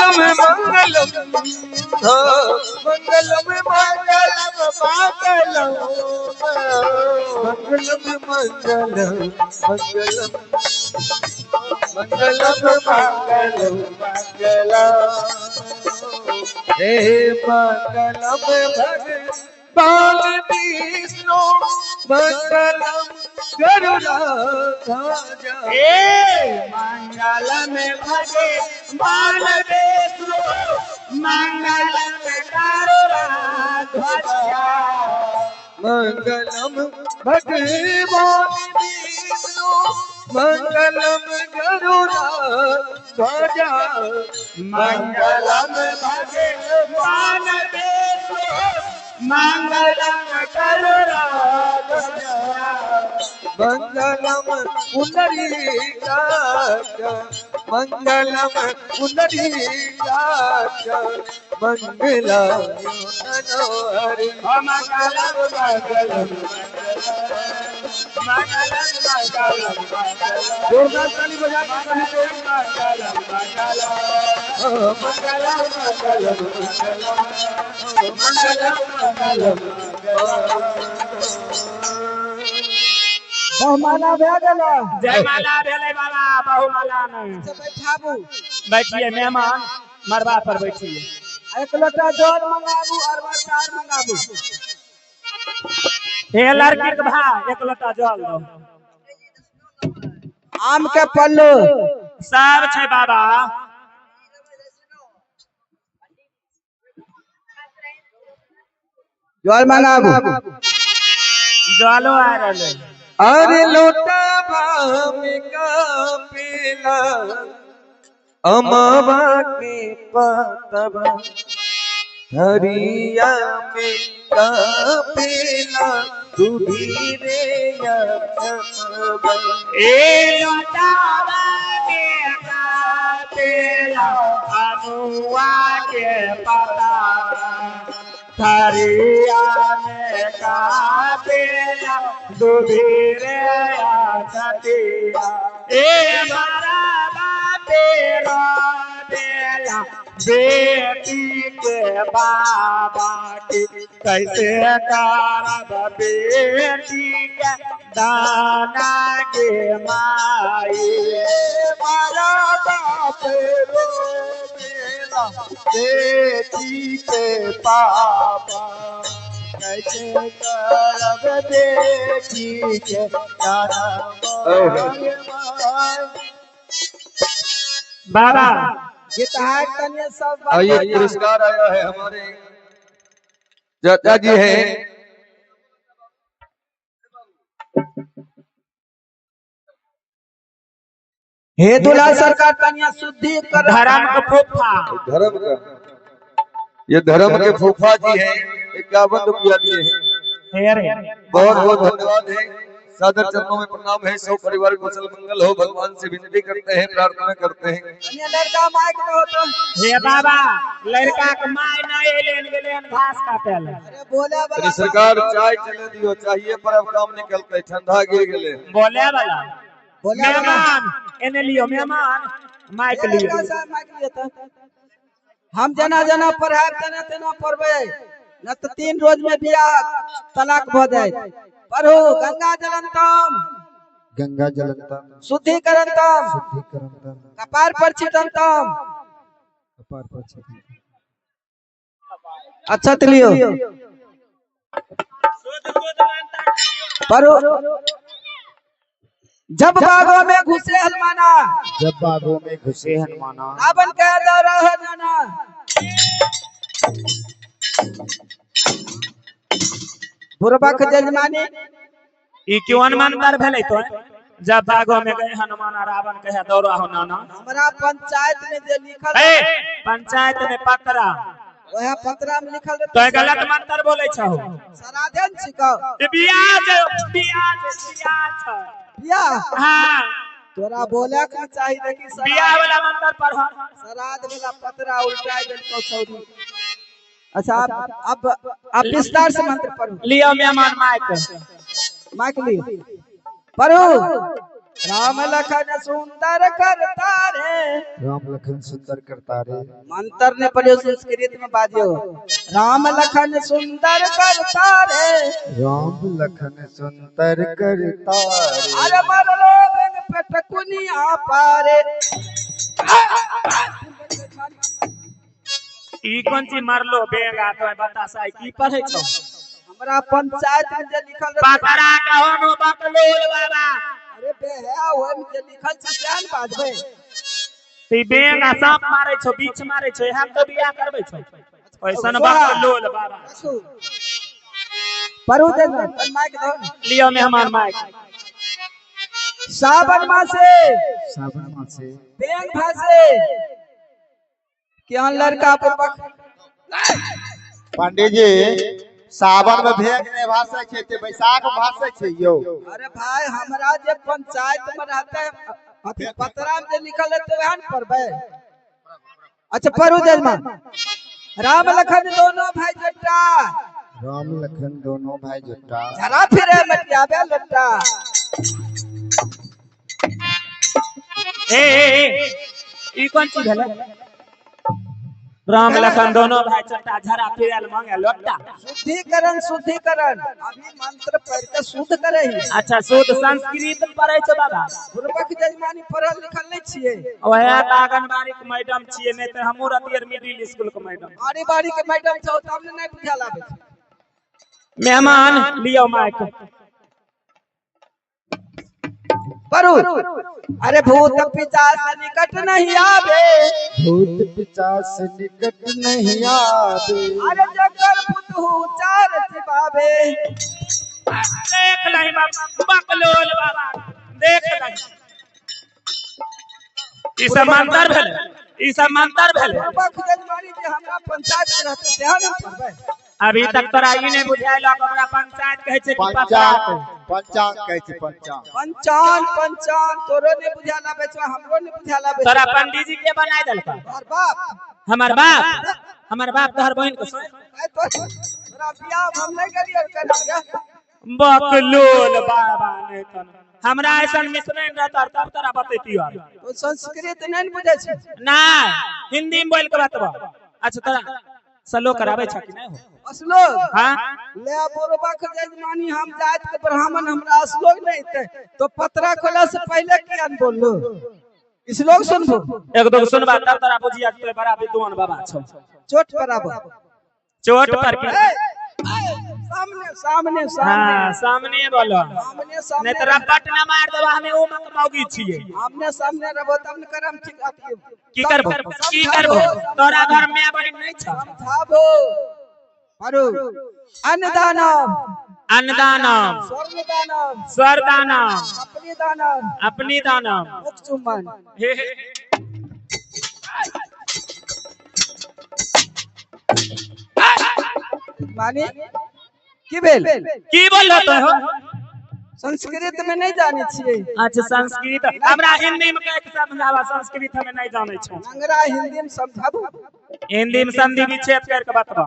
मंगलम मंगलम मंगलम मंगलम मंगलम मंगलम मंगलम मंगलम हे मंगलम भगवान विष्णु मंगलम गरुड़ध्वज मंगलम भगवान विष्णु मंगलम गरुड़ध्वज मंगलम भगवान विष्णु मंगलम गरुड़ध्वज मंगलम भगवान विष्णु मंगलम गरुड़ध्वज मंगलम पुंडरीकाक्ष मंगलम पुंडरीकाक्ष मंगलाय मनोहरि मंगलम मंगलम मंगलम मंगलम जोरदार ताली बजा मंगलम मंगलम मंगलम मंगलम मंगलम मंगलम बहुमाला भए गेलै जयमाला भेलै बाबा बहुमाला नहीं बैठाबू बैठिए मेहमान मरबा पर बैठिए एक लोटा जल मंगाबू और चार मंगाबू हे लड़की के भाई एक लोटा जल दो आम के पल्लू सब छै बाबा जल मंगाबू जलो आ रहले अरे लोटा भाम का पीला अमवा के पतवा हरिया में का पीला सुधीरे ए लोटावा में तेला अनुआ के पता थरिया में का तेला दुधीरे सतिया ए मारा तेरा तेला बेटी के बाबा की कैसे करब बेटी के दाना के माई मारा बाप रो मेरा बेटी के पापा कैसे करब बेटी के दाना बाबा गिटार कन्या सब आइए पुरस्कार आया है हमारे चाचा जी हैं हे दूल्हा सरकार कन्या शुद्धि कर धर्म का फूफा धर्म का ये धर्म के फूफा जी हैं 51 रुपया दिए हैं बहुत बहुत धन्यवाद है सादर चरणों में प्रणाम है सब परिवार कुशल मंगल हो भगवान से विनती करते हैं प्रार्थना करते हैं कन्या लड़का माइक में हो तो हे बाबा लड़का के माय नहीं लेन गेलेन घास काटे ले अरे बोले अरे वाला सरकार चाय चले दियो चाहिए पर अब काम निकलते ठंडा गिर गेले बोले वाला बोले वाला मेहमान एने लियो मेहमान माइक लियो लड़का साहब माइक लिए तो हम जना जना पढ़ाए तना तना पढ़बे न तो 3 रोज में बियाह तलाक भ जाए पढ़ो गंगा जलंतम शुद्धिकरणतम कपार पर छिटंतम अच्छा लियो पढ़ो जब बागों में घुसे हनुमाना रावण कह दो रहो जाना बुरबक जजमानी ई क्यों अनुमानदार भेलै तो जब बागो में गए हनुमान रावण कहे दौड़ा हो नाना हमरा पंचायत में जे लिखल ए पंचायत में पत्रा वह पत्रा में लिखल तो गलत मंत्र बोले छहो सराधन छिको बियाज बियाह हां तोरा बोले के चाहिए देखी बियाह वाला मंत्र पढ़ सराध वाला पत्रा उल्टा देल को छौरी अच्छा अब विस्तार से मंत्र पढ़ो लियो मेहमान माइक माइक लियो पढ़ो राम लखन सुंदर करता रे। राम लखन सुंदर करता रे। मंत्र ने पढ़ियो संस्कृत में बाजियो। राम लखन सुंदर करता रे। राम लखन सुंदर करता रे। अरे मरलो बेन पेटकुनिया पारे। ई कौन सी मारलो बेंगा तो बता साई की पढ़े छो? हमरा पंचायत में जे लिखल पतरा कहो बकलोल बाबा। अरे बेहा ओए में जे लिखल छै जान बाजबे। ती बेंगा सांप मारे छो बीच मारे छो हम तो बियाह करबे छो। ओइसन बकलोल बाबा। परू दे माइक दो। लियो मेहमान माइक। सावन मासे बेंग भासे क्या लड़का पूर्वक पंडित जी सावन में भेंट नहीं भाषे छे ते बैसाख में भाषे छे यो। अरे भाई हमरा जे पंचायत में रहते अथी पतरा में जे लिखल रहते वहन पढ़बे। अच्छा पढ़ू जजमान। राम लखन दोनों भाई जट्टा। राम लखन दोनों भाई जुट्टा। जरा फिरे मटियाबे लट्टा। ए ई कौन सी भेले? राम लखन दोनों भाई चट्टा झरा फिरल मांगे लोटा। शुद्धिकरण अभी मंत्र पढ़ के शुद्ध करे ही। अच्छा शुद्ध संस्कृत में पढ़े छो बाबा? पूर्वक जजमानी पढ़ल लिखल नहीं छिए। ओहे त आंगनबाड़ी के मैडम छिए नहीं त हमहू रतियर मिडिल स्कूल के मैडम। आरी बारी के मैडम छौ त हमने नहीं बुझा लागे। मेहमान लियो माइक। परू अरे भूत पिशाच निकट नहीं आवे। भूत पिशाच निकट नहीं आवे। अरे जकर पुतहु चार चिबावे। देख लही बाबा बकलोल बाबा देख लही। ई सब मंत्र भेले। ई सब मंत्र भेले। पूर्वक जजमानी जे हमरा पंचायत में रहते ध्यान पढ़बे। अभी तक तोरा ई नहीं बुझाइल हमरा पंचायत कहे छे कि पंचांग पंचांग कहे छे पंचांग। पंचान तोरो ने बुझा लागे छ हमरो ने बुझा लागे। तोरा पंडित जी के बनाय देलका? और बाप हमर बाप तोहर बहन के तोरा बियाह हम नहीं करियर कर। बकलोल बाबा ने तन हमरा ऐसन मिश्रण रहता तब तोरा बतैती यार। तो संस्कृत नहीं बुझे छ ना हिंदी में बोल के बतबा। अच्छा तोरा सलो करावे छ कि नहीं हो? असलो हां ले पूर्वक जजमानी हम जात के ब्राह्मण हमरा असलोक नहीं थे तो पतरा खोला से पहले क्या बोललो इसलोक सुनबो। एक दो सुनबा तब तोरा बुझिया तोरे बड़ा विद्वान बाबा छ। चोट बराबर चोट पर के सामने हां सामने बोलो सामने नहीं तो रपट ना मार देबा हमें ओ मौगी छिए। आमने सामने रहबो तब न करम ठीक आती। की करबो तोरा घर में बहन नहीं छ? समझाबो परू अन्नदानम स्वरदानम अपनी दानम मुख चुम्बन। मानी की बेल की बोल तो हो? संस्कृत में नहीं जाने छिए। अच्छा संस्कृत हमरा हिंदी में कह के समझावा संस्कृत में नहीं जाने छ। अंग्रेजी हिंदी में समझाबो। हिंदी में संधि विच्छेद करके बतबा।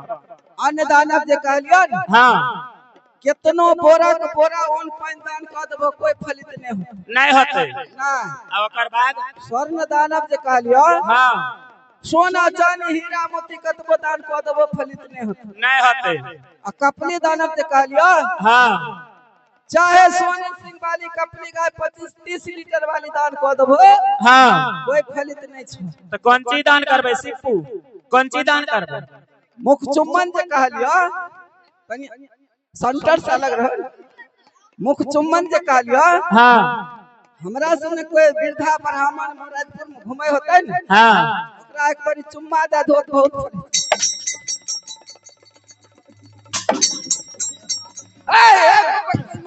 अन्नदानम जे कहलियो न हां कितनो बोरा के बोरा ओन पानी दान क देबो कोई फलित नहीं होते ना। आ ओकर बाद स्वर्ण दानव जे कहलियो हां सोना चांदी हीरा मोती कतबो दान क देबो फलित नहीं होते। आ कपनी दानव जे कहलियो हां चाहे सोने सिंह वाली कपनी गाय 25-30 लीटर वाली दान क देबो हां कोई फलित नहीं छ। तो कौन ची दान करबे सिप्पू? कौन ची दान करबे? मुख चुम्बन जे कहलियो तनी सेंटर से अलग रह। मुख चुम्बन जे कहलियो हां हमरा सने कोई वृद्धा ब्राह्मण महाराजपुर में घुमे होते न हां ओकरा एक बारी चुम्मा दे दो बहुत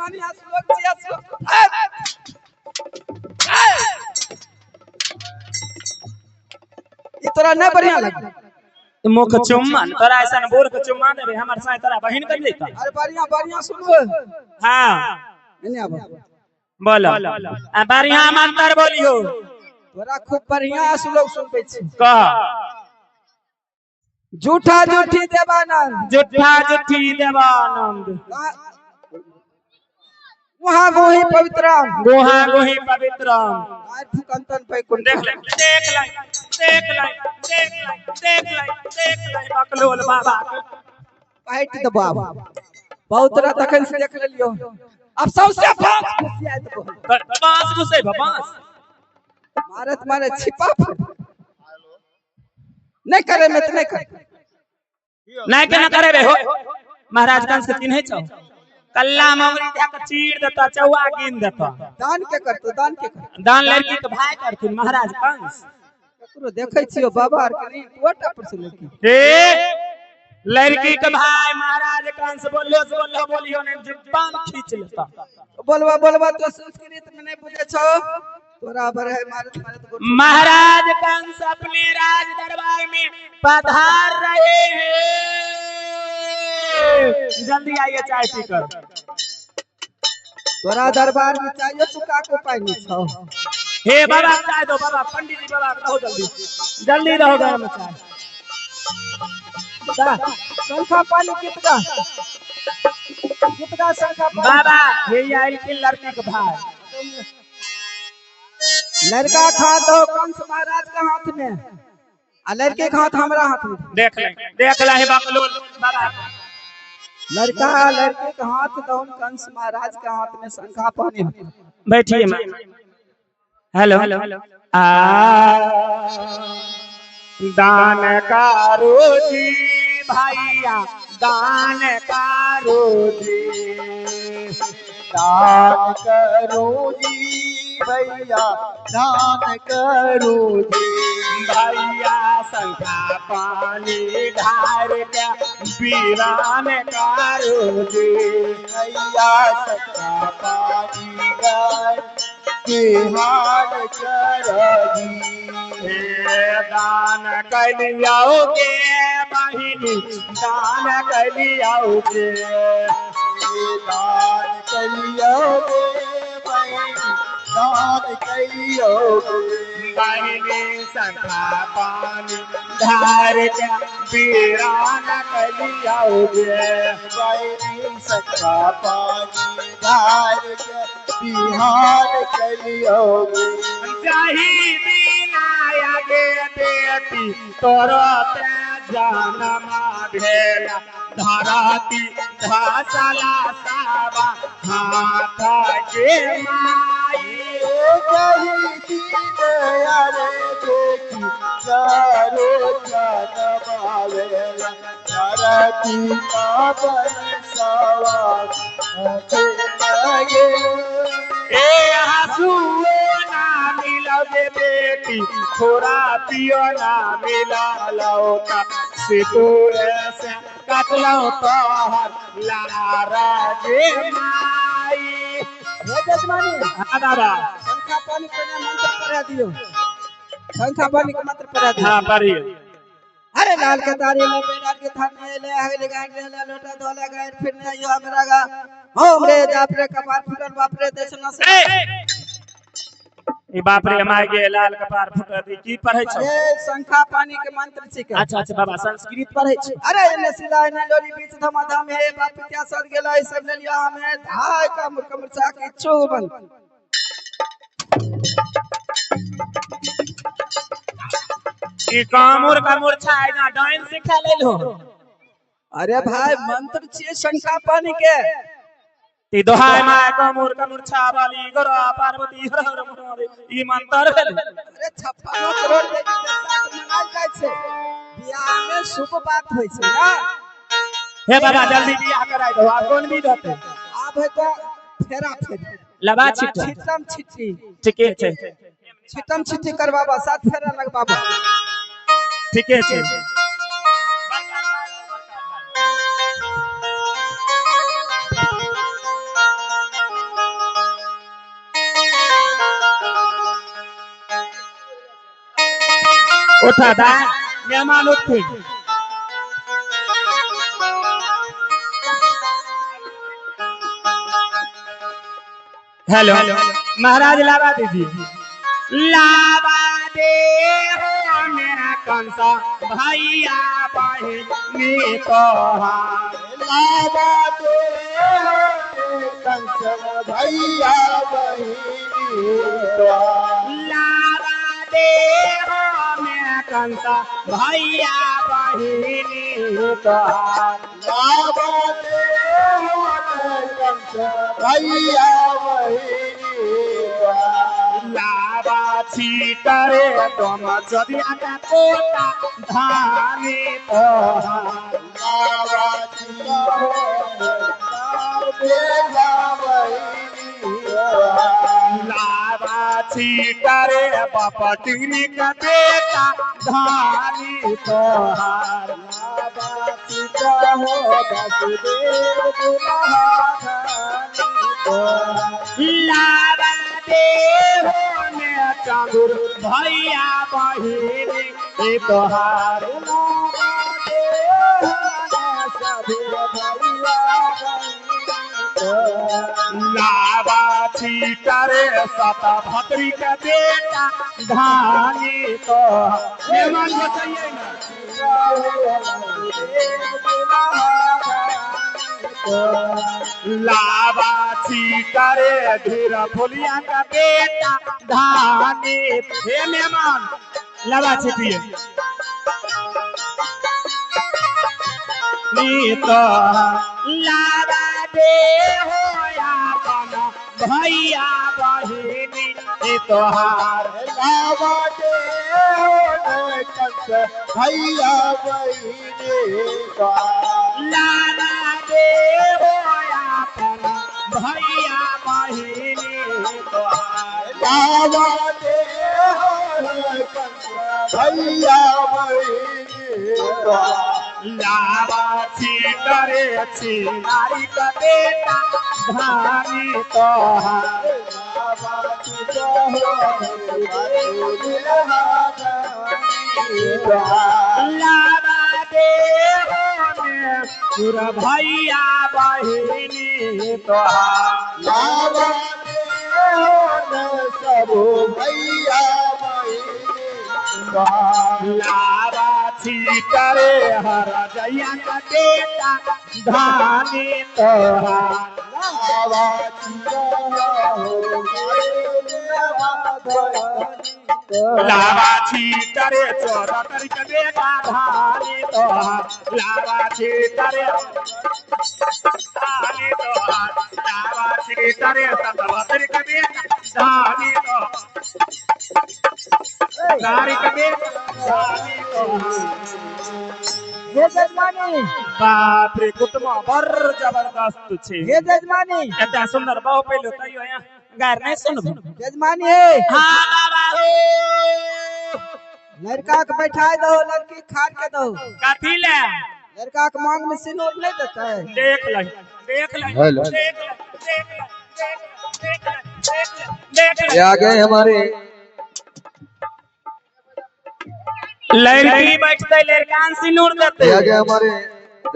मानी श्लोक जिया ई तोरा नहीं बढ़िया लगे। मुख चुम्बन तोरा ऐसा बोर के चुम्मा देबे हमर साथ तोरा बहिन कर लेता। अरे बढ़िया सुनबो। हां एने आबो बोलो बढ़िया मंत्र बोलियो। तोरा खूब बढ़िया श्लोक सुनबे छी। कह झूठा झूठी देवानंद झूठा झूठी देवानंद वहाँ गोही पवित्रम गोहा गोही पवित्रम। आय फुकंतन वैकुंठ देख ले देख ले देख ले देख ले देख ले देख ले बकलोल बाबा पाइट दबाव बहुत तरह तखन से देख लेलियो अब सबसे खुशी आइत बहुत बांस घुसे बांस मारत मारे छिपा नहीं करे में तो नहीं करे नहीं केना करे बे हो महाराज कंस के चिन्हे छौ कल्ला मंगरी जाके चीर देता चौआ गिन देता दान के करतो दान के कर दान लड़की के भाई करथिन महाराज कंस ककरो देखै छियो बाबा आर के नहीं टोटा पर से लड़की हे लड़की के भाई महाराज कंस बोलियो ने जुबान खींच लेता बोलवा बोलवा तो संस्कृत में नहीं बुझे छो तोरा बर है मारत मारत महाराज कंस अपने राज दरबार में पधार रहे हैं जल्दी आइए चाय पीकर तोरा दरबार में चाहिए चुका को पाई नहीं छो हे बाबा चाय दो बाबा पंडित जी बाबा रहो जल्दी जल्दी रहो घर में चाय संखा पानी कितना संखा पानी बाबा ये आई की लड़की के भाई लड़का खा दो कंस महाराज के हाथ में आ लड़के के हाथ हमरा हाथ में देख ले हे बकलोल बाबा लड़का लड़के के हाथ दो कंस महाराज के हाथ में शंखा पानी बैठिए मां हेलो आ दान करो जी भैया दान करो जी दान करो जी भैया दान करो जी भैया शंखा पानी ढार के वीरान करो जी भैया शंखा पानी ढार के हार करो जी दान कलियाओगे बहिनी दान कलियाओगे दान कलियोगे बहिनी दान कलियोगे बहिनी शंखा पानी धार के वीरान कलियाओगे बहिनी शंखा पानी धार के बिहार कलियोगे जाही बिना आगे बेटी तोरा ते जन्मा भेला धरती धसला साबा हाथ के माई कही दीन रे देखी चारो जनमावेला धरती का बरसावा लगे ए हसुओ ना मिलोगे बेटी थोड़ा पियो ना मिला लौका सितूर से कटलो तो लारा जे माई जजमानी हां बाबा शंखा पानी के मंत्र पढ़ा दियो शंखा पानी के मंत्र पढ़ा दियो हां पढ़िए अरे लाल के तारी में बेटा के थान में ले हवेली गाड़ ले लोटा धोला गाड़ फिर ने यो हमरा गा हम रे जाप रे कपार फुटल बाप रे देशना से ए बाप रे माय के लाल कपार फुटल दी की पढ़ै छ अरे शंखा पानी के मंत्र छिके अच्छा बाबा संस्कृत पढ़ै छ अरे ने सिला ने लोरी बीच धमाधम हे बाप क्या सर गेला ई सब ले लिया हमें धाय का मुर्चा के चोबन ई कामुर का मूर्छा है ना डाइन सिखा ले लो अरे भाई मंत्र छिए शंखा पानी के ती दोहाय माय कामुर का मूर्छा वाली गरा पार्वती हर हर महादेव ई मंत्र है अरे 56 करोड़ देवी देवता के मनाल जाय छे बियाह में शुभ बात होय छे ना हे बाबा जल्दी बियाह कराय दो आ कौन भी रहते आब है तो फेरा फेरी लबा छिट छिटम छिटी ठीके छे छिटम छिटी करबाबा साथ फेरा लगबाबा ठीके छे उठा दा मेहमान उठे हेलो महाराज लावा दीजिए लावा दे हो मेरा कंसा भैया बहन में तो लावा दे कंस भैया बहिनी तोहार लावा दे हो में कंस भैया बहिनी तोहार लावा दे हो कंस भैया बहिनी तोहार लावा छीटरे तुम चदिया का पोता धानी तोहार लावा लावा छीटरे बापा टिंगरी का बेटा धानी तोहार लावा दे हो में चांदुर भैया बहिनी तोहार लावा छीटरे सता भतरी का बेटा धानी तोहार मेहमान बताइए ना लावा छीटरे धीर फुलिया का बेटा धानी हे मेहमान लावा छीटिए तो लावा दे हो अपन भैया बहिनी तोहार लावा दे हो कंस भैया बहिनी तोहार लावा दे हो अपन भैया बहिनी तोहार लावा दे हो कंस भैया बहिनी तोहार लावा छीटरे छी नारी का बेटा धानी तोहार लावा दे हो में पूरा भैया बहिनी तोहार लावा दे हो सब भैया बहिनी तोहार लावा छीटरे हर जैया का बेटा धानी तोहार लावा लावा छीटरे चौरातर का बेटा धानी तोहार लावा छीटरे धानी तोहार लावा छीटरे सतवतर का बेटा धानी तोहार नारी का बेटा धानी तोहार हे जजमानी बाप रे कुटुंबा बर जबरदस्त छे हे जजमानी एता सुंदर बहु पेलो तइयो यहाँ गार नहीं सुनबो जजमानी हे हां बाबा हो लड़का के बैठाए दो लड़की खाड़ के दो काथी ले लड़का के मांग में सिंदूर नहीं देता है देख ले देख ले हेलो। देख ले देख ले ये आ गए हमारे लड़की बैठते लड़कान सिंदूर देते ये आ गए हमारे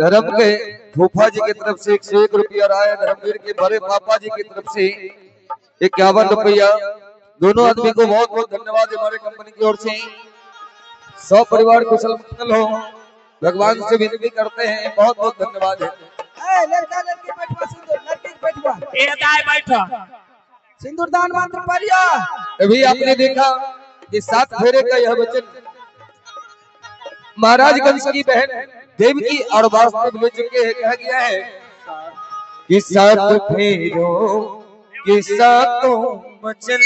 धर्म के फूफा जी की तरफ से 101 रुपया और आया धर्मवीर के बड़े पापा जी की तरफ से 51 रुपया। दोनों आदमी को बहुत बहुत धन्यवाद हमारे कंपनी की ओर से। सब परिवार कुशल मंगल हो भगवान से विनती करते हैं। बहुत बहुत धन्यवाद है। लड़का लड़की बैठवा सिंदूर लड़की बैठवा ए दाई बैठो सिंदूर दान मंत्र पढ़िया अभी आपने देखा कि 7 फेरे का यह वचन महाराजगंज की बहन देवकी और वास्तव ले चुके हैं। कहा गया है कि 7 फेरों के सातों वचन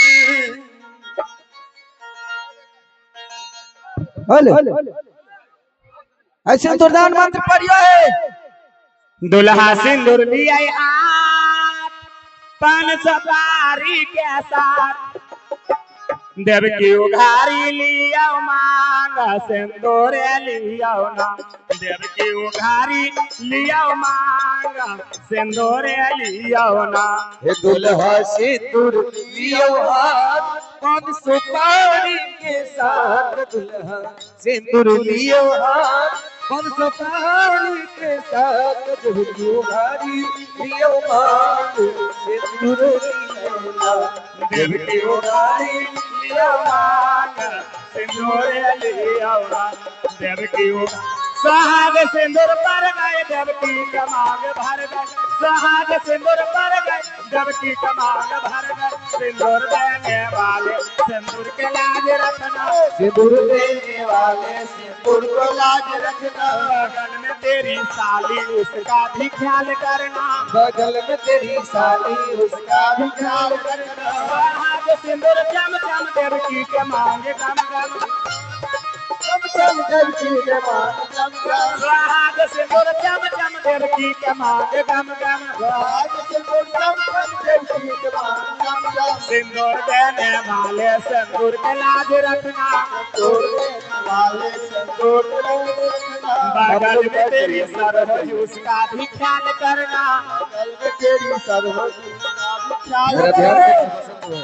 सिंदूर दान मंत्र पढ़िया है दुल्हा सिंदूर लिया हाथ पान सवारी के साथ देव की उघारी लिया मांग सिंदूर लिया ना देव की उघारी लिया मांग सिंदूर लिया ना हे दुल्हा सिंदूर लियो हाथ पान सुपारी के साथ दुल्हा सिंदूर लियो हाथ पान सुपारी के साथ देव की उघारी लियो मांग सिंदूर लियो देव की उघारी लिया मांग सिंदूर लिया ना देव की सुहाग सिंदूर पर गए जब की कमांग भर गए सुहाग सिंदूर पर गए जब की कमांग भर गए सिंदूर देने वाले सिंदूर के लाज रखना सिंदूर देने वाले सिंदूर को लाज रखना बगल में तेरी साली उसका भी ख्याल करना बगल में तेरी साली उसका भी ख्याल रखना सुहाग सिंदूर चम चम देव की कमांग गम गम चम चम की कमान चम चम सुहाग सिंदूर चम चम देव की कमांग गम गम आज सिंदूर चम चम की कमान चम चम सिंदूर देने वाले सिंदूर के लाज रखना सिंदूर देने वाले सिंदूर को लाज रखना बगल में तेरी सरहद उसका भी ख्याल करना बगल में तेरी सरहद उसका भी ख्याल मेरा रखना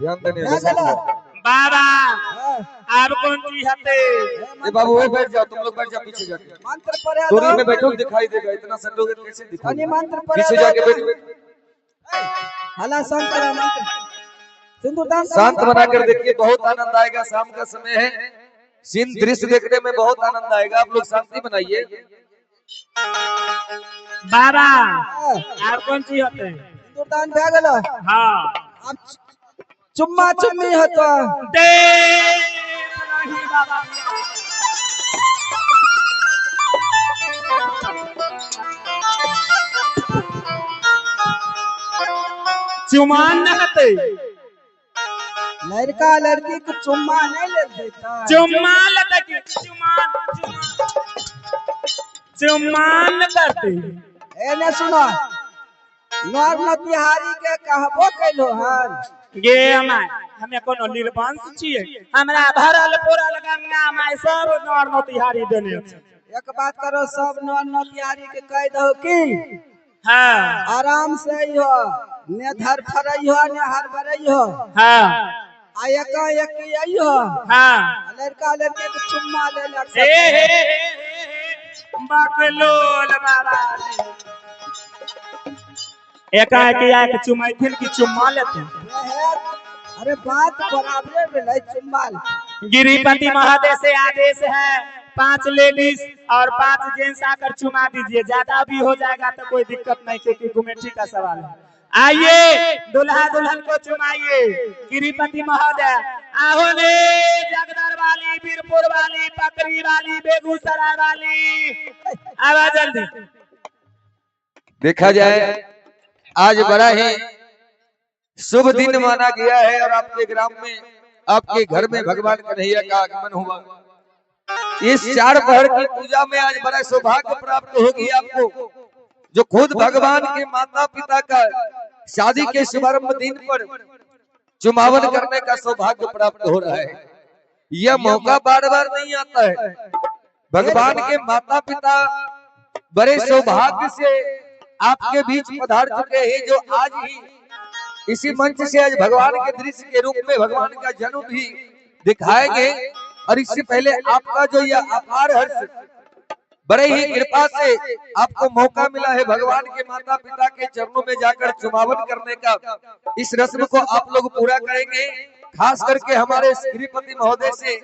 ध्यान देने क्या चला? बाबा हाँ, आप कौन चीज हते ए बाबू वो बैठ जाओ तुम लोग बैठ जाओ पीछे जाके मंत्र पढ़े दूरी दो। में बैठो दिखाई देगा इतना सटोगे कैसे अनि दिखोगे मंत्र पढ़े पीछे दो। जाके बैठो हला शांत करा मंत्र सिंदूर दान शांत बनाकर देखिए बहुत आनंद आएगा शाम का समय है सीन दृश्य देखने में बहुत आनंद आएगा आप लोग शांति बनाइए बाबा हाँ, आप कौन चीज हते सिंदूर दान भे गेलो हाँ अब चुम्मा चुम्मी हतो दे नहीं बाबा चुमान न हते लड़का लड़की को चुम्मा नहीं ले देता चुम्मान लता की चुमान चुम्मान करते एने सुनो नर नतिहारी के कहबो कैलो हन गे हमें कोनो निर्वंश छिए हमरा भरल पुरल गंगा माय सब नर नतिहारी देने छै एक बात करो सब नर नतिहारी के कह दो कि हां आराम से हो ने धर फरई हो ने हर बरई हो हां आ एक यही हो हां लड़का लड़के के चुम्मा ले लग हे हे बकलोल बाबा एकाएक चुमैथिन की चुम्मा लेते अरे बात बराबर भेलै चुम्मा गिरिपति महोदय से आदेश है 5 लेडीज और 5 जेंट्स आकर चुमा दीजिए ज्यादा भी हो जाएगा तो कोई दिक्कत नहीं क्योंकि गुमेठी का सवाल है आइए दुल्हा दुल्हन को चुमाइए गिरिपति महोदय आओ ने जगदर वाली वीरपुर वाली पकड़ी वाली बेगूसराय वाली आवा जल्दी देखा जाए आज बड़ा ही शुभ दिन माना गया है और आपके ग्राम में आपके घर में भगवान कन्हैया का आगमन हुआ इस 4 पहर की पूजा में आज बड़ा सौभाग्य प्राप्त होगी आपको जो खुद भगवान के माता पिता का शादी के शुभारंभ दिन पर चुमावन करने का सौभाग्य प्राप्त हो रहा है यह मौका बार बार नहीं आता है भगवान के माता पिता बड़े सौभाग्य से आपके बीच पधार चुके हैं जो आज ही इसी मंच से आज भगवान के दृश्य के रूप में भगवान का जन्म भी दिखाएंगे और इससे पहले आपका जो यह अपार हर्ष बड़े ही कृपा से आपको मौका मिला है भगवान के माता पिता के चरणों में जाकर चुमावन करने का इस रस्म को आप लोग पूरा करेंगे खास करके हमारे श्रीपति महोदय से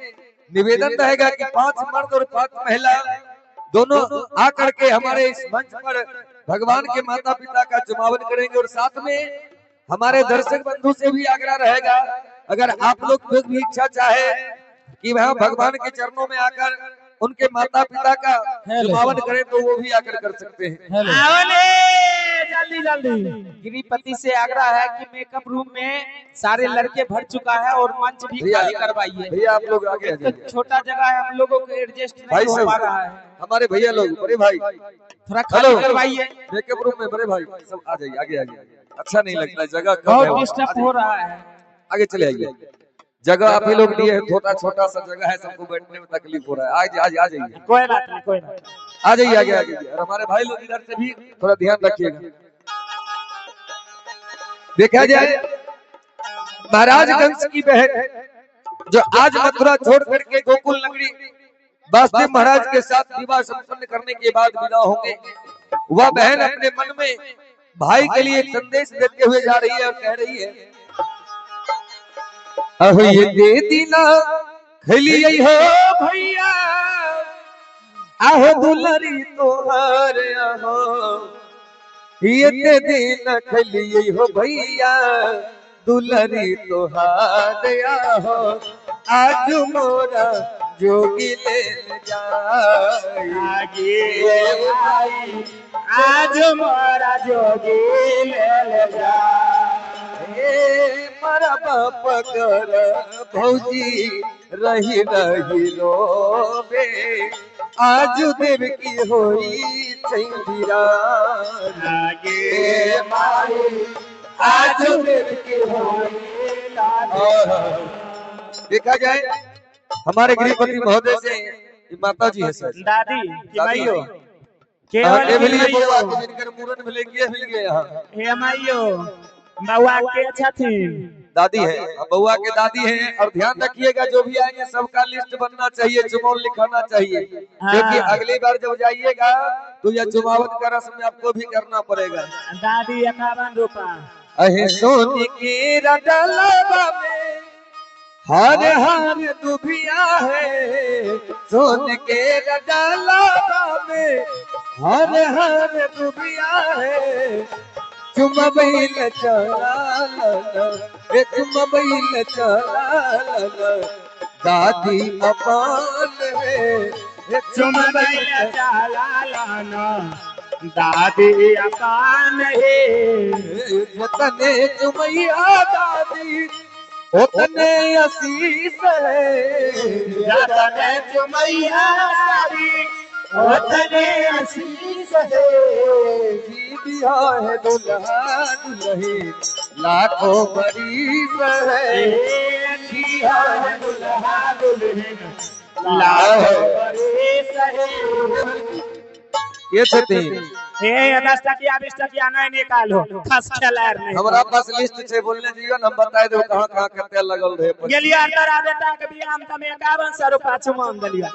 निवेदन रहेगा कि 5 मर्द और 5 महिला दोनों आकर के हमारे इस मंच पर भगवान के माता पिता का चुमावन करेंगे और साथ में हमारे दर्शक बंधु से भी आग्रह रहेगा अगर आप लोग भी इच्छा चाहे कि वह भगवान के चरणों में आकर उनके माता पिता का चुमावन करें तो वो भी आकर कर सकते हैं आओ ले जल्दी जल्दी गिरिपति से आग्रह है कि मेकअप रूम में सारे लड़के भर चुका है और मंच भी भैया खाली करवाइए भैया आप लोग आगे आ तो जाइए छोटा जगह है हम लोगों को एडजस्ट भाई नहीं हो पा सब रहा है हमारे भैया लोग बड़े भाई थोड़ा खाली हेलो। करवाइए मेकअप रूम में बड़े भाई सब आ जाइए आगे आइए अच्छा नहीं लगता है जगह कम है बहुत डिस्टर्ब हो रहा है आगे चले आइए जगह आप ही लोग दिए हैं छोटा छोटा सा जगह है सबको बैठने में तकलीफ हो रहा है आज आज आ जाइए कोई बात नहीं कोई बात नहीं। आ जाइए आगे आगे और हमारे भाई लोग इधर से भी थोड़ा ध्यान रखिएगा देखा जाए महाराजगंज की बहन जो आज मथुरा छोड़ करके गोकुल नगरी वासुदेव महाराज के साथ विवाह संपन्न करने के बाद विदा होंगे वह बहन अपने मन में भाई के लिए एक संदेश देते हुए जा रही है और कह रही है अब ये दे दीना खली हो भैया आहो दुलरी तोहर आहो ये दिन खलिए हो भैया दुलरी तोहार आहो आज मोरा जोगी ले आगे आई आज मोरा जोगी ले जा मारा बाप कर भौजी रही रही रोबे आज देव की होई चंदिरा आगे माई आज देव की होई देखा जाए हमारे गृहपति महोदय से माता जी है सर दादी कि माइयो हाँ, केवल मिलिए माइयो बउआ के जिनकर मूरन मिलेंगे मिल गए यहाँ हे माइयो बउआ के छथिन दादी है बउआ के दादी है और ध्यान रखिएगा जो भी आएंगे सबका लिस्ट बनना चाहिए चुमाव लिखाना चाहिए क्योंकि अगली बार जब जाइएगा तो यह चुमावत का रस्म आपको भी करना पड़ेगा। दादी 51 रुपया अहे सोनी की रडलवा में हर हर दुभिया है सोन के रडलवा में हर हर दुभिया है चुमबैल चलाना चुमबैल चलाना दादी अपान है चुमबैल चलाना दादी अपान है जतने चुमैया दादी उतने आशीष है जतने चुमैया दादी उतने आशीष है बिया है दुल्हा दुल्हे लाखों बरिस है जिया है दुल्हा दुल्हन लाखों बरिस है ये छथि ए 10 टकिया 20 टकिया नहीं निकालो खस खेलार नहीं हमरा पास लिस्ट छे बोलने दियो हम बताए दो कहां कते लगल रहे गेलिया अंतरा बेटा के बियाह में तमे 5100 रुपया चुमान देलिया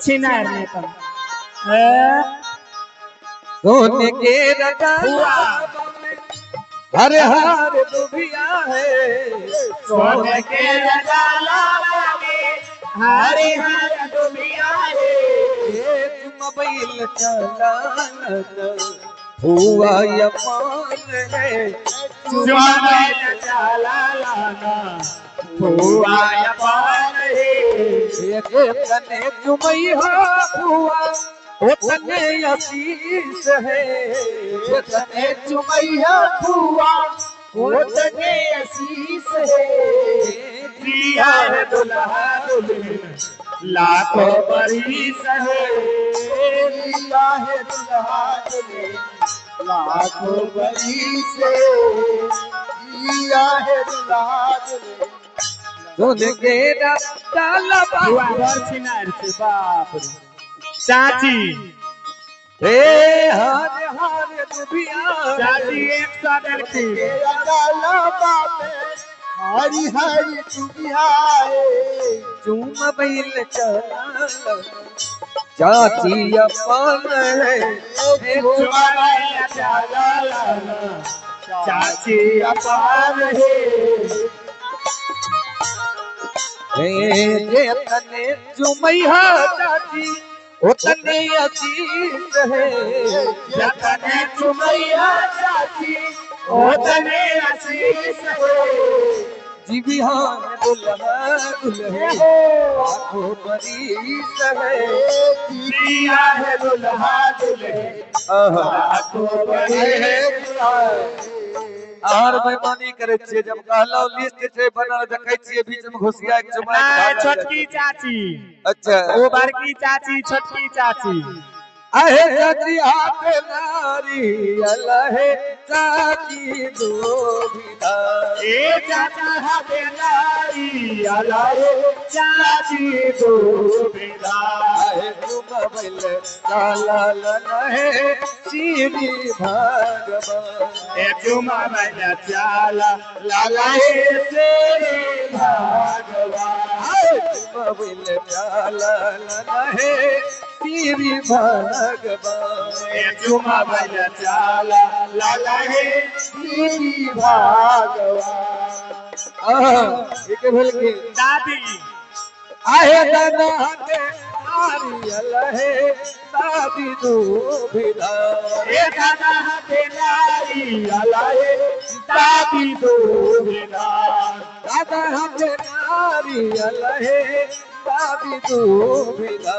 छिनार नहीं तम सोने के रटाला हर हर दुभिया है सोने के रटाला हरे हर दुभिया है चुमबैल चलाना हुआ यमान है चुमबैल चलाना हुआ यमान है कने चुमैया हुआ उतने आशीष है उतने चुमैया हुआ उतने आशीष है जिया है दुल्हा दुल्हन लाखों बरिस है जिया है दुल्हा दुल्हन लाखों बरिस है जिया है दुल्हा दुल्हन सोने के रटाला घर छिनार से बाप रे चाची हे हर हर दुभिया चाची 100 लड़की हरी हरी दुभिया चुमबैल चलाना चाची अपन है चुमबैल चलाना चाची अपन है जे तने चुमैया चाची उतने आशीष है जतने चुमैया चाची उतने आशीष है जीविहान दुल्हा दुल्हे आंखों बरिस है जिया है दुल्हा दुल्हन आंखों बरिस आर बेईमानी करे छे जब कहलो लिस्ट छे बनल देखै छियै बीच में घुसिया एक चुमाई छोटकी चाची अच्छा वो बड़की चाची छोटकी चाची आहे चाची हाथ नारी अलहे चाची दो विदा ए चाचा हाथे नारी अलारे चाची दो विदा आहे चुमबैल काला लहे श्री भगवान ए चुमबैल चाला लाला हे तेरे भगवान चुमबैल काला लहे श्री भगवान ए चुमबैल चाला लाला हे तेरे भगवान एक भेल के दादी आहे दादा हाथे नारियल है दादी दो बिदा हे दादा हाथे नारियल है दादी दो बिदा दादा हाथे नारियल है दादी दो बिदा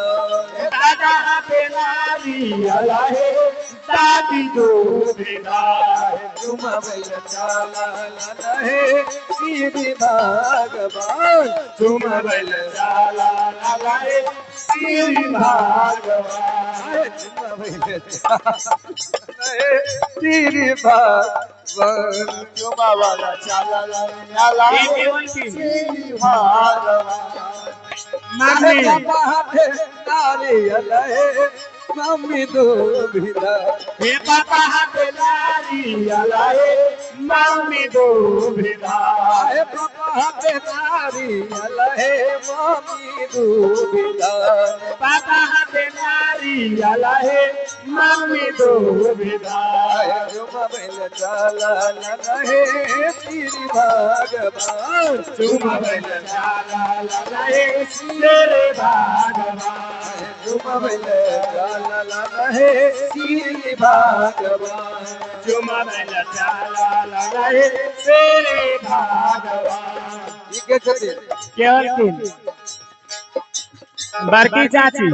दादा हाथे नारियल है दादी दो बिदा चुमा भैया चाला है सीधी भगवान चुमा बल जाला लगाए श्री भगवान चुमा भैया चाला है सीधी भगवान चुमा वाला चाला ला ये केवल की मम्मी मम्मी नारियल है मम्मी दो बिदा हे पापा हाथे नारियल है मम्मी दो बिदा हे पापा हाथे नारियल है मम्मी दो बिदा पापा हाथे नारियल है मम्मी दो बिदा चुमा भैया चाला है तेरी भगवान चुमा बल जाला लगाए श्री भगवान चुमा भैया चाला है तेरी भगवान चुमा बल जाला लगाए श्री भगवान ये क्या छते केवल की बड़की चाची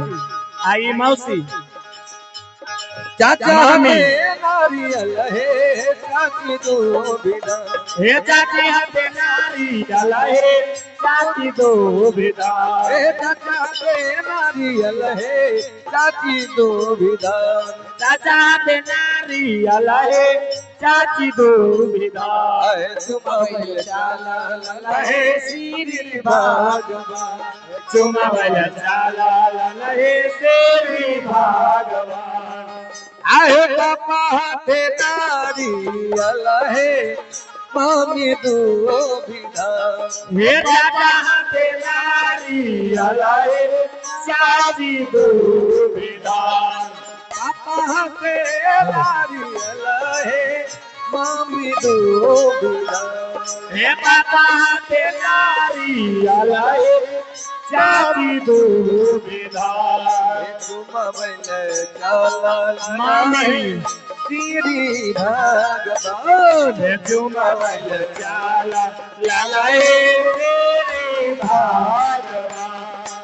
आई मौसी चाचा मम्मी। हमें नारियल है चाची दो बिदा हे चाची हाथे नारियल है चाची दो बिदा हे चाचा हमें नारियल है चाची दो बिदा चाचा हाथे नारियल है चाची दो बिदा चुमा भैया चाला है श्री भगवान चुमा बल जाला लगाए श्री भगवान आहे पापा हाथे नारियल है मामी दो बिदा हे चाचा हाथे नारियल है चाची दो बिदा पापा हाथे नारियल है मामी दो बिदा हे पापा हाथे नारियल है चाची दो बिदा चुमा भैया चाला मामी श्री भगवान हे चुमा बल जाला लगाए श्री भगवान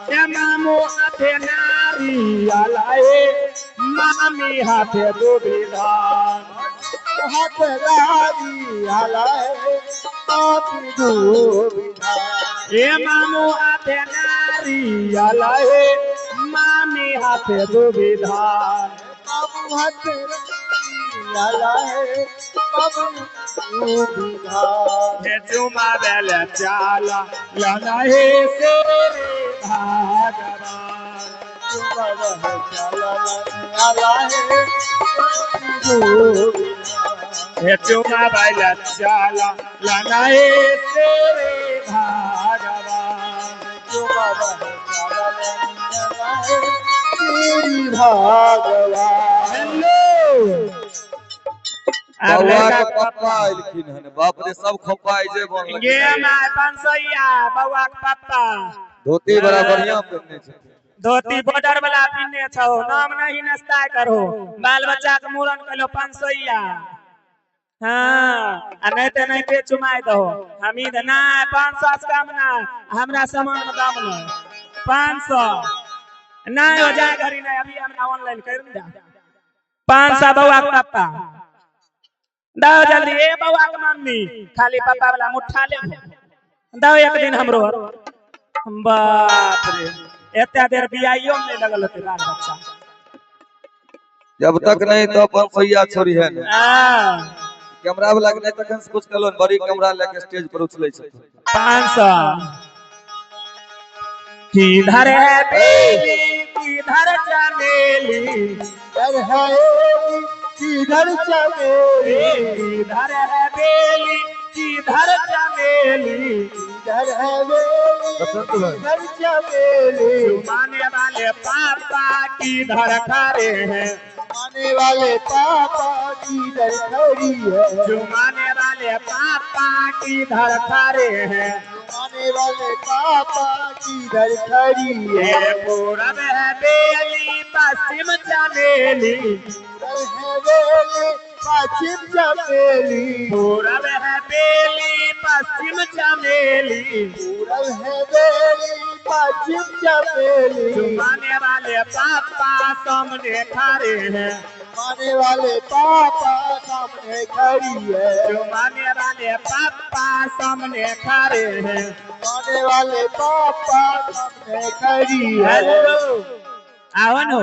हे मामू हाथे नारियल है मामी हाथे दो बिदा हाथ नारियल है दादी दो बिदा हे मामू हाथे नारियल है मामी हाथे दो बिदा बाबू हाथ नारियल है बाबू दो बिदा हे चुमा बल जाला लगाए श्री भगवान चुमा वाला चाला है दो बिदा हे चुमा बल जाला लगाए श्री भगवान चुमा वाला चाला है तेरी भगवान हेलो अब बाबा लड़का के पापा आइलखिन हन बाप रे सब खप्पा जे बन गे माय 500 बउआ के पापा धोती बड़ा बढ़िया पहनने छे धोती बॉर्डर वाला पिन्ने छौ नाम नहीं नस्ता करो बाल बच्चा के मूरन कलो 500 हाँ आ नहीं पे चुमाई दो हमीद ना 500 से कम ना हमरा सामान में दाम ना 500 नहीं हो जाए घरी नहीं अभी हमरा ऑनलाइन कर दे 500 बउआ के पापा दो जल्दी ए बउआ के मम्मी खाली पापा वाला मुठ्ठा ले दो एक दिन हमरो बाप रे एते देर बियाइयो में लगल होते बाल बच्चा जब तक नहीं तो अपन सैया छोरी है न हां कैमरा वाला के नहीं तखन से कुछ कलो बड़ी कैमरा लेके स्टेज पर उछलै छै 500 किधर है बेली किधर चमेली किधर है किधर चमेली किधर है बेली किधर चमेली किधर है बसंत भाई। किधर चमेली चुमाने वाले पापा किधर खड़े हैं आने वाले पापा किधर खड़ी है चुमाने वाले पापा किधर खड़े हैं आने वाले पापा किधर खड़ी है। पूरब है बेली पश्चिम चमेली, पूरब है बेली पश्चिम चमेली, पूरब है बेली पश्चिम चमेली, पूरब है बेली पश्चिम चमेली। चुमाने वाले पापा सामने खड़े हैं, आने वाले पापा सामने खड़ी है। चुमाने वाले पापा सामने खड़े हैं। आने वाले पापा सामने खड़ी है। हेलो आवन हो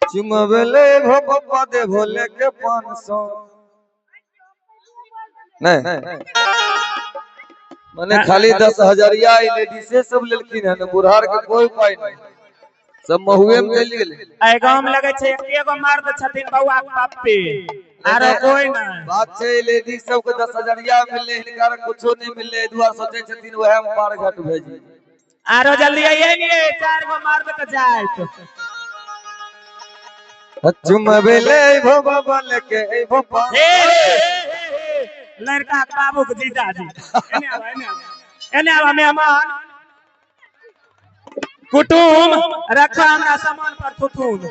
चुमबेले भो पप्पा दे भोले के 500 नहीं मैंने खाली 10,000 लेडीसे सब लेलखिन है, बुढ़ार के कोई उपाय नहीं, सब महुए में चल गेले। ए गांव में लगे छे एगो मर्द छथिन बउआ के पप्पी आरो कोई ना बात छे लेडीज सब के 10,000 मिलले, हिनकर कुछो नहीं मिलले, दुआ सोचे छथिन वह में पार घाट भेजी। आरो जल्दी आइए ने 4 गो मर्द के जाए तो चुमबेले भो बाबा लेके ए भो लड़का के बाबू के जीजाजी एने आवा मेहमान कुटुम रखा हमरा सामान पर थुथुन।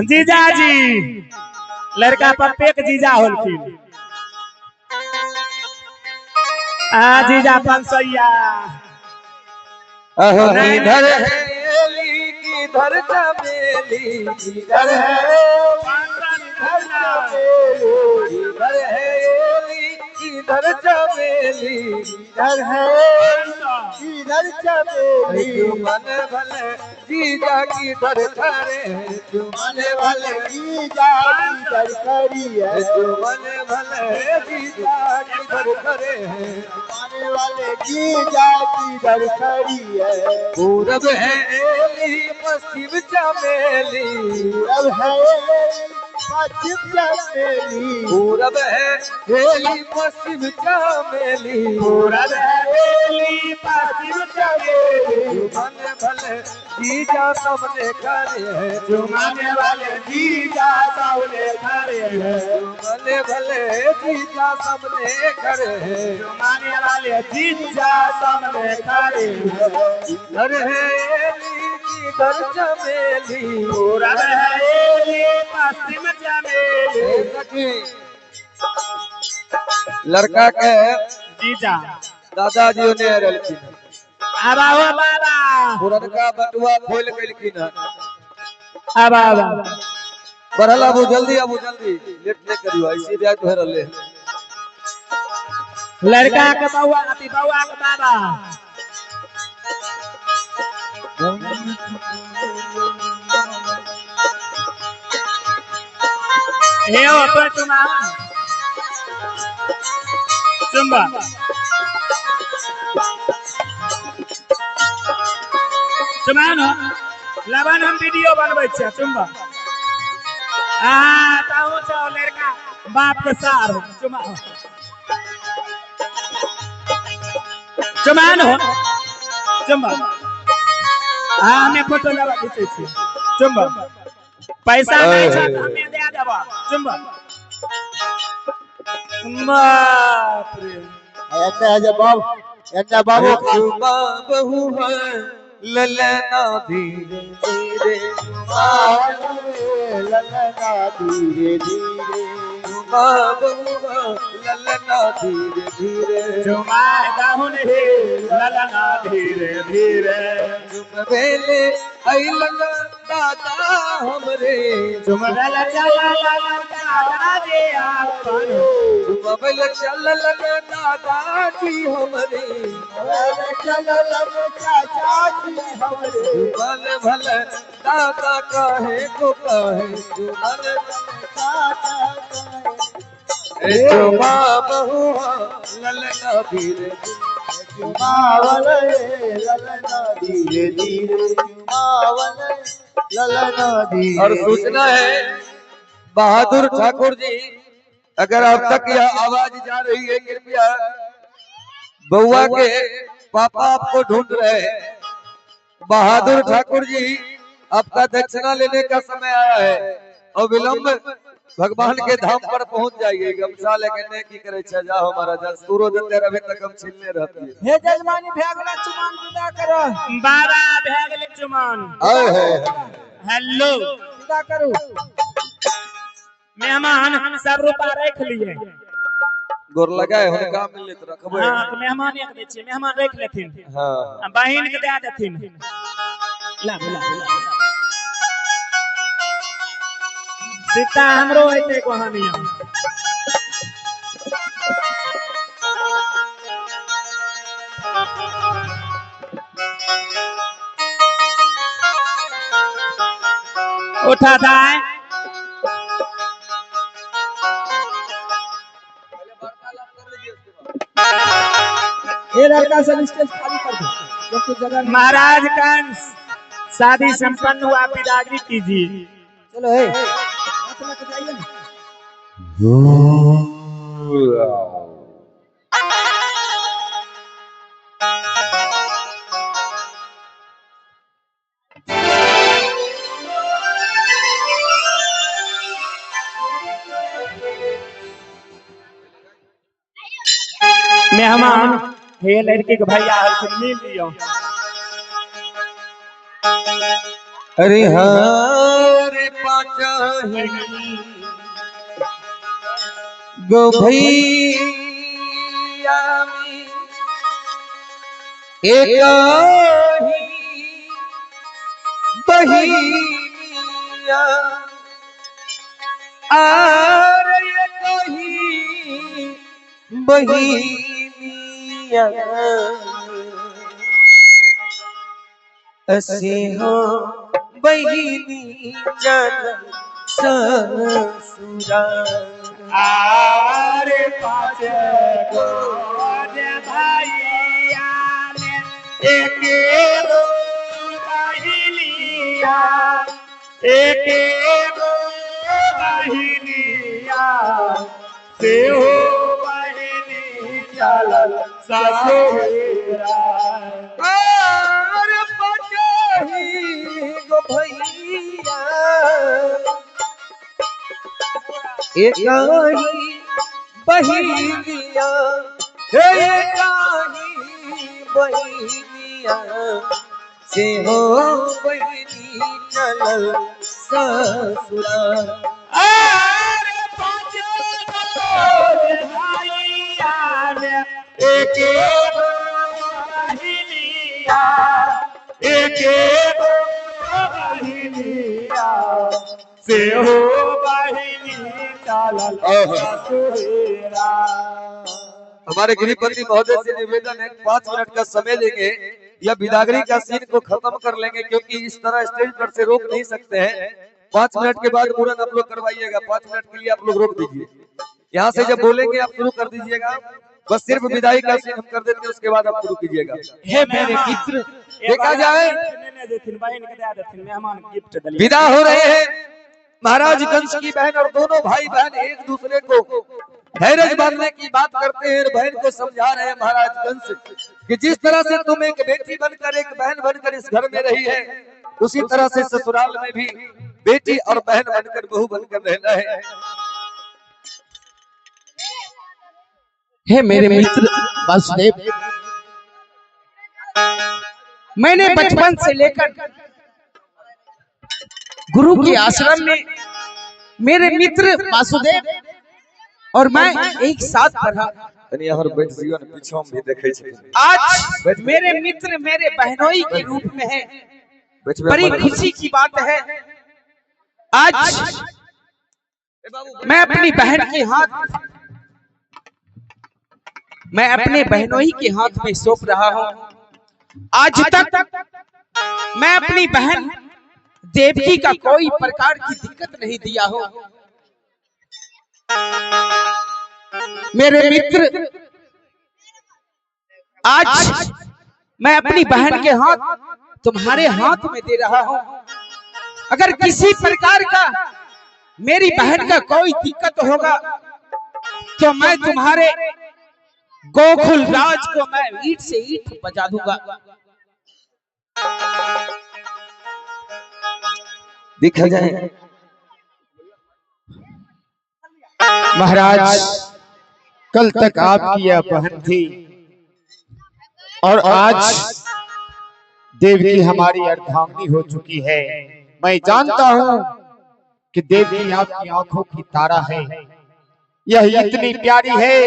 जीजाजी लड़का पर पेक जीजा होलखिन। आ जीजा 500 किधर है एली किधर चमेली, किधर है किधर है एली किधर चमेली, किधर है किधर चमेली। मन भले जीजा किधर खड़े, आने वाले जीजा किधर खड़ी है। मन भले जीजा किधर खड़े हैं। आने वाले जीजा किधर खड़ी है। पूरब है एली पश्चिम चमेली, पूरब है पश्चिम चमेली, पूरब है एली पश्चिम चमेली, पूरब है एली पश्चिम चमेली। मन भले जीजा सामने खड़े हैं, चुमाने वाले जीजा सामने खड़े हैं, भले भले जीजा सामने खड़े हैं। चुमाने वाले जीजा सामने खड़े हैं। किधर है एली किधर चमेली, पूरब है एली पश्चिम चमेली। लड़का के जीजा दादाजी ने रहलखिन, अब आओ बाबा, पुरनका बटुआ खोल गेलखिन। अब आओ बढ़ल अबू जल्दी लेट नहीं करियो, ऐसे ब्याज भर रहले। लड़का के बउआ अति बउआ के बाबा हे ऊपर तुम चुम्बा चुमान लबन हम वीडियो बनबै छियै चुम्बा ताऊ छौ लड़का बाप के सार चुमा चुमान हो चुम्बा हमें फोटो लेवा खींचे छी चुम्बा पैसा नहीं छै त हमें दे देबा चुम्बा बाप रे एते बाबू चुमा बहु है ललना धीरे धीरे, ललना धीरे धीरे, चुमा बहु है ललना धीरे धीरे, चुमा दाहुन हे ललना धीरे धीरे, चुमबेले अइलन दादा हमरे, चुमबेल चलल दादा जे आपन, चुमबेल चलल दादाजी हमरे, चलल चाचा जी हमरे, भल भल दादा कहे को कहे, जुमन चाचा चुमा बहु ललना धीरे चुमावल ललना धीरे धीरे, चुमावल ललना धीरे। और सूचना है बहादुर ठाकुर जी, अगर अब तक यह आवाज जा रही है कृपया बउआ के पापा आपको ढूंढ रहे हैं। बहादुर ठाकुर जी आपका दक्षिणा लेने का समय आया है और विलंब भगवान के धाम पर पहुंच जाइए। गमछा लेके ने की करे छे जाओ महाराज सूरो देते अभी तक हम छिलने रहती है। हे जजमानी भैगला चुमान विदा करो। बाबा भैगले चुमान आए है हेलो विदा करू। मेहमान सब रुपा रख लिए। गोर लगाए हुन काम मिले तो रखबे। हां तो मेहमान एक दे छी मेहमान रख लेथिन। हां बहिन के दे देथिन। ला सीता हमरो होते कहानिया। उठा दाए ये लड़का सब स्टेज खाली कर दो क्योंकि जगह नहीं। महाराज कंस शादी संपन्न हुआ विदागरी कीजिए। चलो हे हाथ लेके जाइए ना। मेहमान हे लड़के के भैया हल्के मिल लियो। अरे हारे पाचाही गो भैया में एक ही बहिनिया आर एक ही बहिनिया असे हो बहिनी जन ससुरा आरे पाँच गो भैया ने एक बहिनिया एक बहिनिया से हो बहिनी चलल ससुरा गो भैया एक ही बहिनिया एक ही बहिनिया से हो बहिनी चलल ससुरा आरे पाँच गो भैया ने एक बहिनिया एक बहिनिया से हो बहिनी चलल ससुरा। हमारे गृहपति महोदय से निवेदन है 5 मिनट का समय लेंगे या बिदागरी का सीन को खत्म कर लेंगे क्योंकि इस तरह स्टेज पर से रोक नहीं सकते हैं। 5 मिनट के बाद पूरन आप लोग करवाइएगा। 5 मिनट के लिए आप लोग रोक दीजिए। यहाँ से जब बोलेंगे आप शुरू कर दीजिएगा। बस सिर्फ विदाई का सीन हम कर देते हैं उसके बाद आप शुरू कीजिएगा। हे मेरे मित्र देखा जाए मेहमान गिफ्ट विदा हो रहे हैं महाराज कंस की बहन और दोनों भाई बहन एक दूसरे को धैर्य बांधने की बात करते हैं। बहन को समझा रहे हैं महाराज कंस कि जिस तरह से तुम एक बेटी बनकर एक बहन बनकर इस घर में रही है उसी तरह से ससुराल में भी बेटी और बहन बनकर बहू बनकर रहना है। हे मेरे मित्र वासुदेव, मैंने बचपन से लेकर गुरु के आश्रम में मेरे मित्र वासुदेव और मैं एक साथ पढ़ा। आज मेरे मित्र मेरे बहनोई के रूप में है। बड़ी खुशी की बात है आज मैं अपनी बहन के हाथ मैं अपने बहनोई के हाथ में सौंप रहा हूं। आज तक मैं अपनी बहन देवकी का कोई प्रकार की दिक्कत नहीं दिया हो। मेरे मित्र आज मैं अपनी बहन के हाथ तुम्हारे हाथ में दे रहा हूं। अगर किसी प्रकार का मेरी बहन का कोई दिक्कत होगा तो मैं तुम्हारे गोकुल राज को मैं ईंट से ईंट बजा दूंगा। देखा जाए महाराज कल तक आपकी यह बहन थी और आज देवी हमारी अर्धांगिनी हो चुकी है। मैं जानता हूं कि देवी आपकी आंखों की तारा है। यह इतनी प्यारी है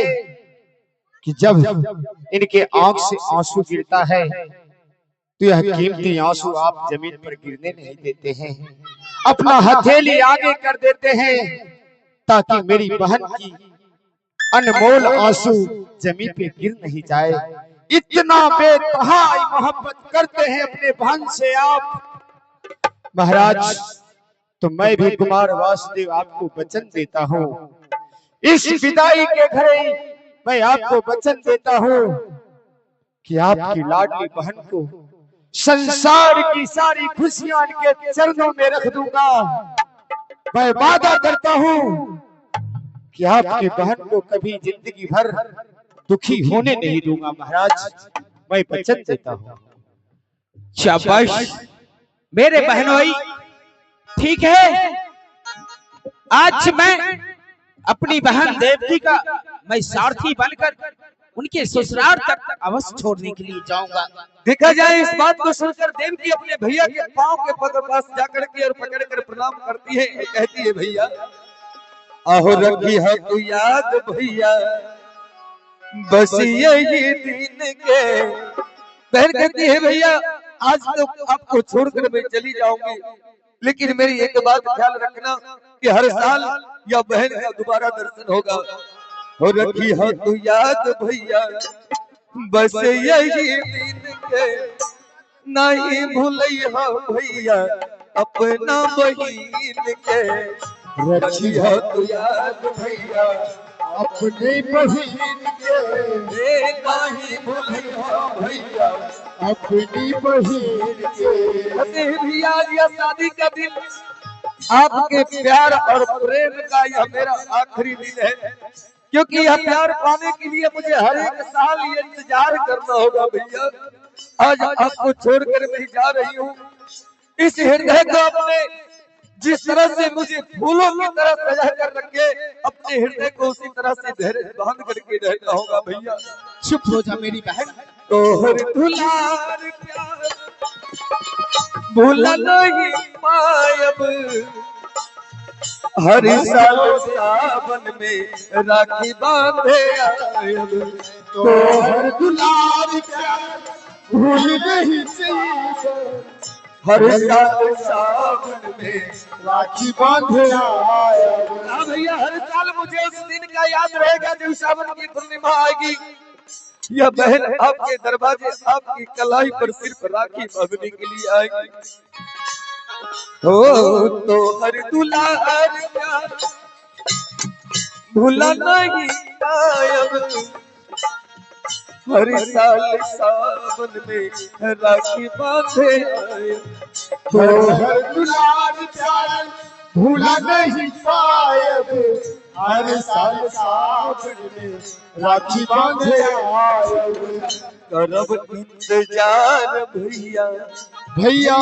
कि जब इनके आंख से आंसू गिरता है तो यह कीमती आंसू आप जमीन पर गिरने नहीं देते हैं, अपना हथेली आगे कर देते हैं ताकि मेरी बहन की अनमोल आंसू जमीन पे गिर नहीं जाए। इतना बेतहा मोहब्बत करते हैं अपने बहन से आप। महाराज तो मैं भी कुमार वासुदेव आपको वचन देता हूँ, इस विदाई के घरे मैं आपको वचन देता हूँ कि आपकी लाडली बहन को संसार की सारी खुशियां इनके चरणों में रख दूंगा। मैं वादा करता हूँ कि आपकी बहन को कभी जिंदगी भर दुखी होने नहीं दूंगा। महाराज मैं वचन देता हूँ। शाबाश मेरे बहनोई, ठीक है। आज मैं अपनी बहन देवकी का मैं सारथी बनकर उनके ससुराल तक अवश्य छोड़ने के लिए जाऊंगा। देखा जाए इस बात को सुनकर देवकी अपने भैया के पांव के पास जाकर के और पकड़कर प्रणाम करती है और कहती है, भैया आहो रखी है तू याद भैया बस यही दिन के। बहन कहती है, भैया आज तो आपको छोड़कर मैं चली जाऊंगी, लेकिन मेरी एक बात ख्याल रखना कि हर साल या बहन का दोबारा दर्शन होगा। हो रखी है तू याद भैया बस यही दिन के, नहीं भूलिया भैया अपना बहिन के। रखी है तू याद भैया अपने बहिन के, नहीं भूलिया भैया अपनी बहिन के। भैया यह शादी का दिन आपके प्यार और प्रेम का यह मेरा आखिरी दिन है, क्योंकि यह प्यार पाने के लिए मुझे हर एक साल ये इंतजार करना होगा। भैया आज आपको छोड़कर मैं जा रही हूँ। इस हृदय को अपने जिस तरह से मुझे फूलों की तरह सजा कर रखे, अपने हृदय को उसी तरह से धैर्य बांध करके रहना होगा। भैया चुप हो जा मेरी बहन। तोहर दुलार प्यार भूला नहीं पायब, हर साल सावन में राखी बांधे आयब। तोहर दुलार प्यार भूल नहीं सकते, हर साल सावन में राखी बांधे आयब। भैया हर साल मुझे उस दिन का याद रहेगा जब सावन की पूर्णिमा आएगी। यह बहन आपके दरवाजे आपकी कलाई पर सिर्फ राखी बांधने के लिए आएगी। हो तो हर दुलार प्यार भूला नहीं पायब, हर साल सावन में राखी बांधे आयब। तो हर दुलार प्यार भूला नहीं पायब, हर साल सावन में राखी बांधे आयब। करब इंतजार भैया भैया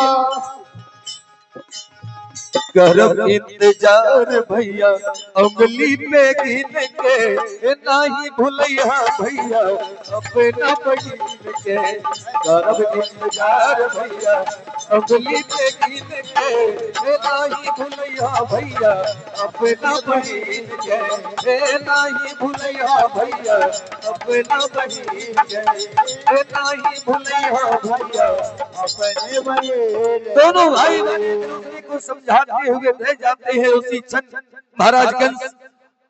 करब इंतजार भैया उंगली पे गिन के, नहीं भूलिया भैया अपना बहिन के। करब इंतजार भैया उंगली पे गिन के, नहीं भूलिया भैया अपना बहिन के। नहीं भूलिया भैया अपना बहिन के, नहीं भूलिया भैया अपने बहिन। दोनों भाई एक दूसरे को समझाते हुए रह जाते हैं। उसी क्षण महाराजगंज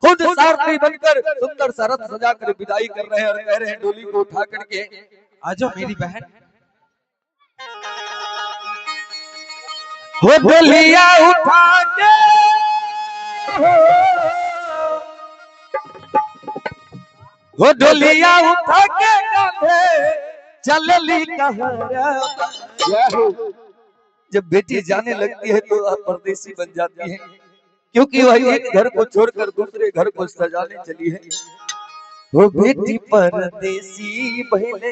खुद सारथी बनकर सुंदर सा रथ सजाकर विदाई कर रहे हैं और कह रहे हैं, डोली को उठा करके आजो मेरी बहन। हो डोलिया उठा के वो डोलिया उठा के कांधे चलली कहरा। जब बेटी जाने लगती है तो आप परदेसी बन जाती है, क्योंकि वह एक घर को छोड़कर दूसरे घर को सजाने चली है। वो बेटी परदेसी बहने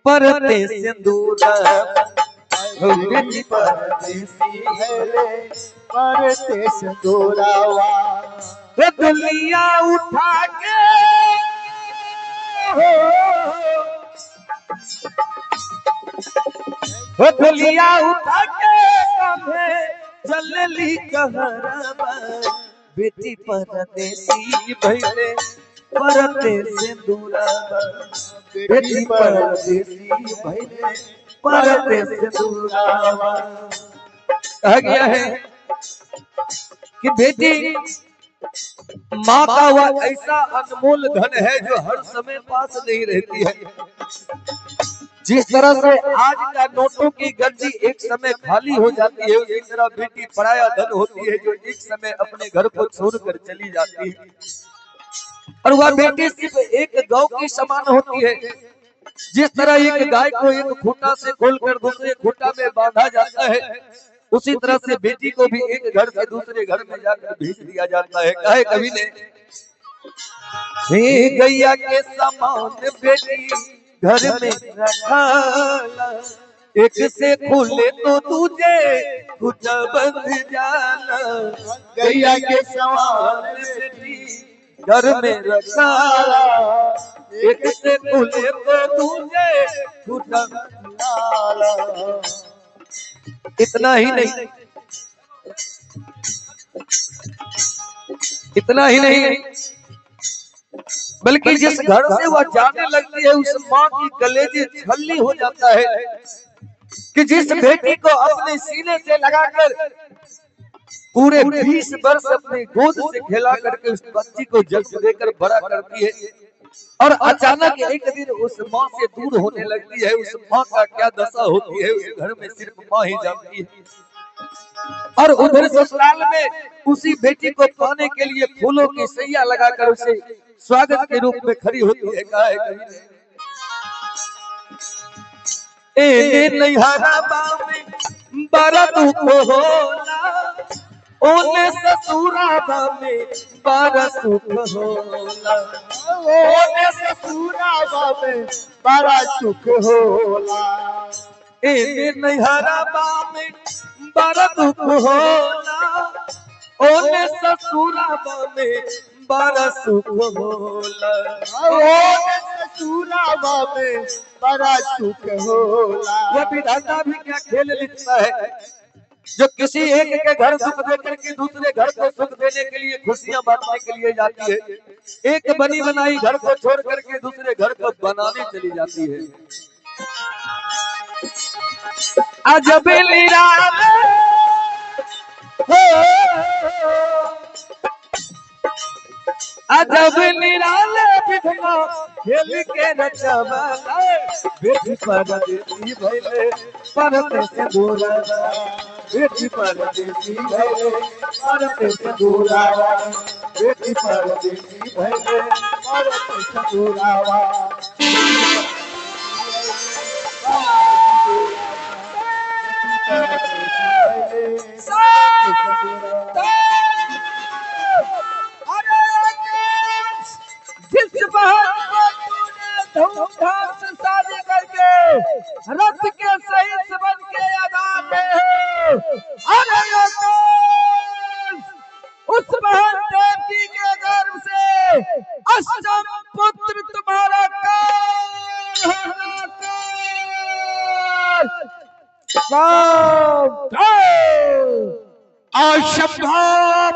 परते सिंदूरा, वो बेटी परदेसी है परते सिंदूरावा। वो दुनिया उठा के वो दुनिया उठा के कांधे चलली कहरबा बेटी परदेसी भइले परदेसी दूराबा बेटी परदेसी भइले परदेसी दूराबा। कहा गया है कि बेटी माँ का वह ऐसा अनमोल धन है जो हर समय पास नहीं रहती है। जिस तरह से आज का नोटों की गर्जी एक समय खाली हो जाती है, उसी तरह बेटी पराया धन होती है जो एक समय अपने घर को छोड़कर चली जाती है। और वह बेटी सिर्फ एक गौ की समान होती है। जिस तरह एक गाय को एक खूंटा से खोलकर दूसरे खूंटा में बांधा जाता है, उसी तरह से बेटी को भी एक घर से दूसरे घर में जाकर भेज दिया जाता है। कहे कवि ने, गैया के समान बेटी घर में रखाला, एक से खुले तो तुझे कुछ बंद जाला। गैया के समान बेटी घर में रखाला, एक से खुले तो तुझे कुछ बंद जाला। इतना ही नहीं, इतना ही नहीं, बल्कि जिस घर से वह जाने लगती है उस माँ की कलेजे छलनी हो जाता है कि जिस बेटी को अपने सीने से लगाकर पूरे 20 वर्ष अपने गोद से खेला करके उस बच्ची को जन्म देकर बड़ा करती है और अचानक एक दिन उस माँ से दूर होने लगती है, उस माँ का क्या दशा होती है उस घर में सिर्फ माँ ही जानती है। और उधर ससुराल में उसी बेटी को पाने के लिए फूलों की सैया लगाकर उसे स्वागत के रूप में खड़ी होती है। कहा है में बड़ा दुख होला, ओने ससुराबा में बड़ा सुख होला, ओने ससुराबा में बड़ा सुख होला। एने नैहराबा में बड़ा दुख होला, ओने ससुराबा में बड़ा सुख होला, ओने ससुराबा में बड़ा सुख होला। वह विधाता भी क्या खेल लिखता है जो किसी एक के घर सुख देकर के दूसरे घर को सुख देने के लिए खुशियां बांटने के लिए जाती है। एक बनी बनाई घर को छोड़ करके दूसरे घर को बनाने चली जाती है। अजब निराले अजब निराले विधवा खेल के रचवा, बेटी परदेसी भइले परदेस दूरावा, बेटी परदेसी भइले परदेस दूरावा, बेटी परदेसी भइले परदेस दूरावा। जिस बहन को तूने धूमधाम से शादी करके रथ के सही बन के अदा में हो, अरे उस बहन देवी के गर्भ से अष्टम पुत्र तुम्हारा असंभव,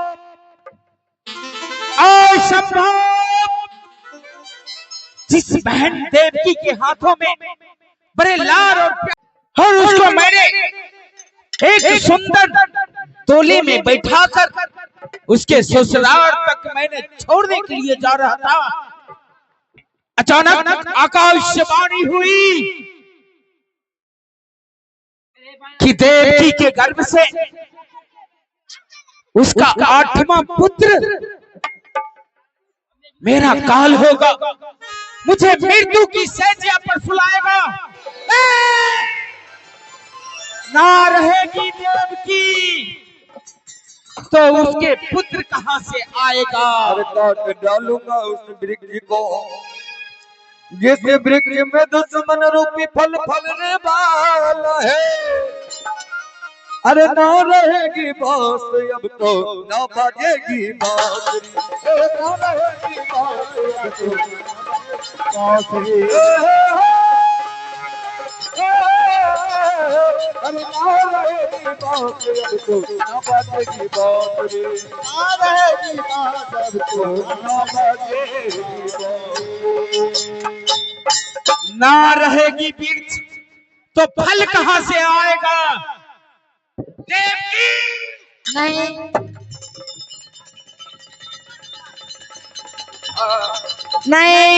असंभव। जिस बहन देवकी के हाथों में बड़े लाल और उसको मैंने एक सुंदर तोली में बैठाकर उसके ससुराल तक मैंने छोड़ने के लिए जा रहा था, अचानक आकाशवाणी हुई कि देवकी के गर्भ से उसका 8वां पुत्र मेरा काल होगा, मुझे मृत्यु की शैया पर सुलाएगा। ना रहेगी देवकी तो उसके पुत्र कहां से आएगा। अरे काट डालूंगा उस वृक्ष को जिस वृक्ष में दुश्मन रूपी फल फलने वाला है। अरे ना रहेगी बांस अब तो ना बाजेगी बांसुरी, ना रहेगी बांस अब तो बांसुरी, अरे ना रहेगी बांस अब तो ना बाजेगी बांसुरी, ना रहेगी बांस अब तो ना बाजेगी बांसुरी। ना रहेगी वृक्ष तो फल कहां से आएगा? देवकी नहीं नहीं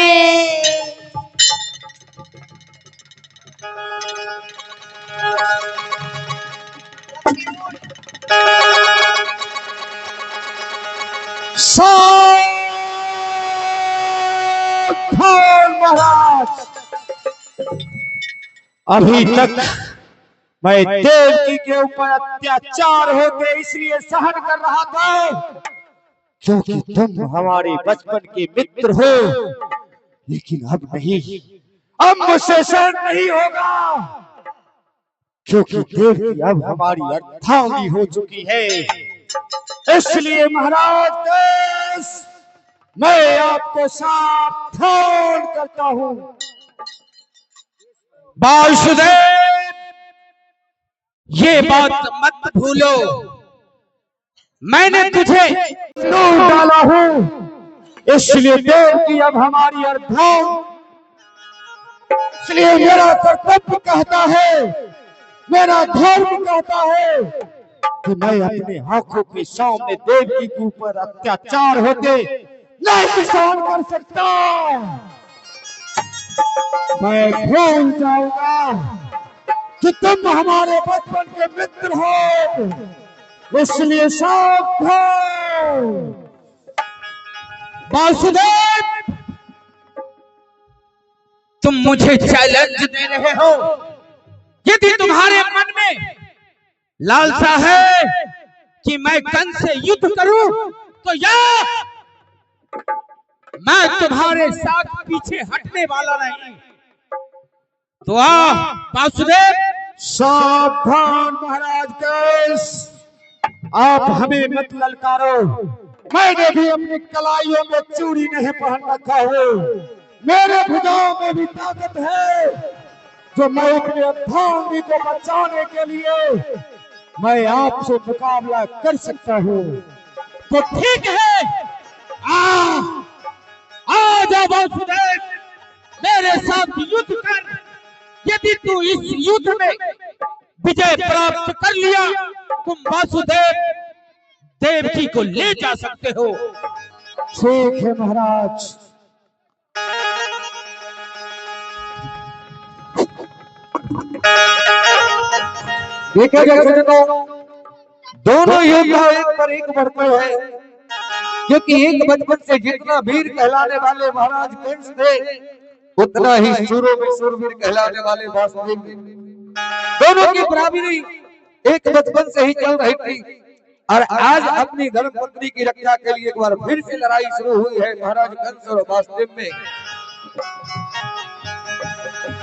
सावधान महाराज, अभी तक मैं देवकी के ऊपर अत्याचार होते इसलिए सहन कर रहा था क्योंकि तुम हमारे बचपन के मित्र हो, लेकिन अब नहीं, अब मुझसे सहन नहीं होगा क्योंकि देवकी अब हमारी अर्धांगी हो चुकी है। इसलिए महाराज मैं आपको सावधान करता हूं। वासुदेव, ये बात मत भूलो, मैंने तुझे दूर डाला हूं, इसलिए देवकी अब हमारी अर्धांग, इसलिए मेरा कर्तव्य कहता है, मेरा धर्म कहता है कि मैं अपने आंखों के सामने देवकी के ऊपर अत्याचार होते नहीं सहन कर सकता। मैं भूल जाऊंगा कि तुम हमारे बचपन के मित्र हो, इसलिए सावधान। वासुदेव, तुम मुझे चैलेंज दे रहे हो? यदि तुम्हारे मन में लालसा है कि मैं कंस से युद्ध करूं, तो या मैं तुम्हारे साथ पीछे हटने वाला नहीं। तो वासुदेव, सावधान महाराज कंस, आप हमें मत ललकारो, मैंने भी अपनी कलाइयों में चूड़ी नहीं पहन रखा है, मेरे भुजाओं में भी ताकत है जो मैं अपने अर्धांगी को बचाने के लिए मैं आपसे मुकाबला कर सकता हूँ। तो ठीक है, आ जा वासुदेव, मेरे साथ युद्ध कर। यदि तू इस युद्ध में विजय प्राप्त कर लिया, तुम वासुदेव देवकी को ले जा सकते हो। ठीक है महाराज। देखेगा सज्जनों, दोनों योद्धा एक पर एक बढ़ते हैं, क्योंकि एक बचपन से जितना वीर कहलाने वाले महाराज कंस थे, उतना ही सूरों में सूरवीर कहलाने वाले वासुदेव थे। दोनों की बराबरी एक बचपन से ही चल रही थी, और आज अपनी धर्म पत्नी की रक्षा के लिए एक बार फिर से लड़ाई शुरू हुई है महाराज कंस और वासुदेव में।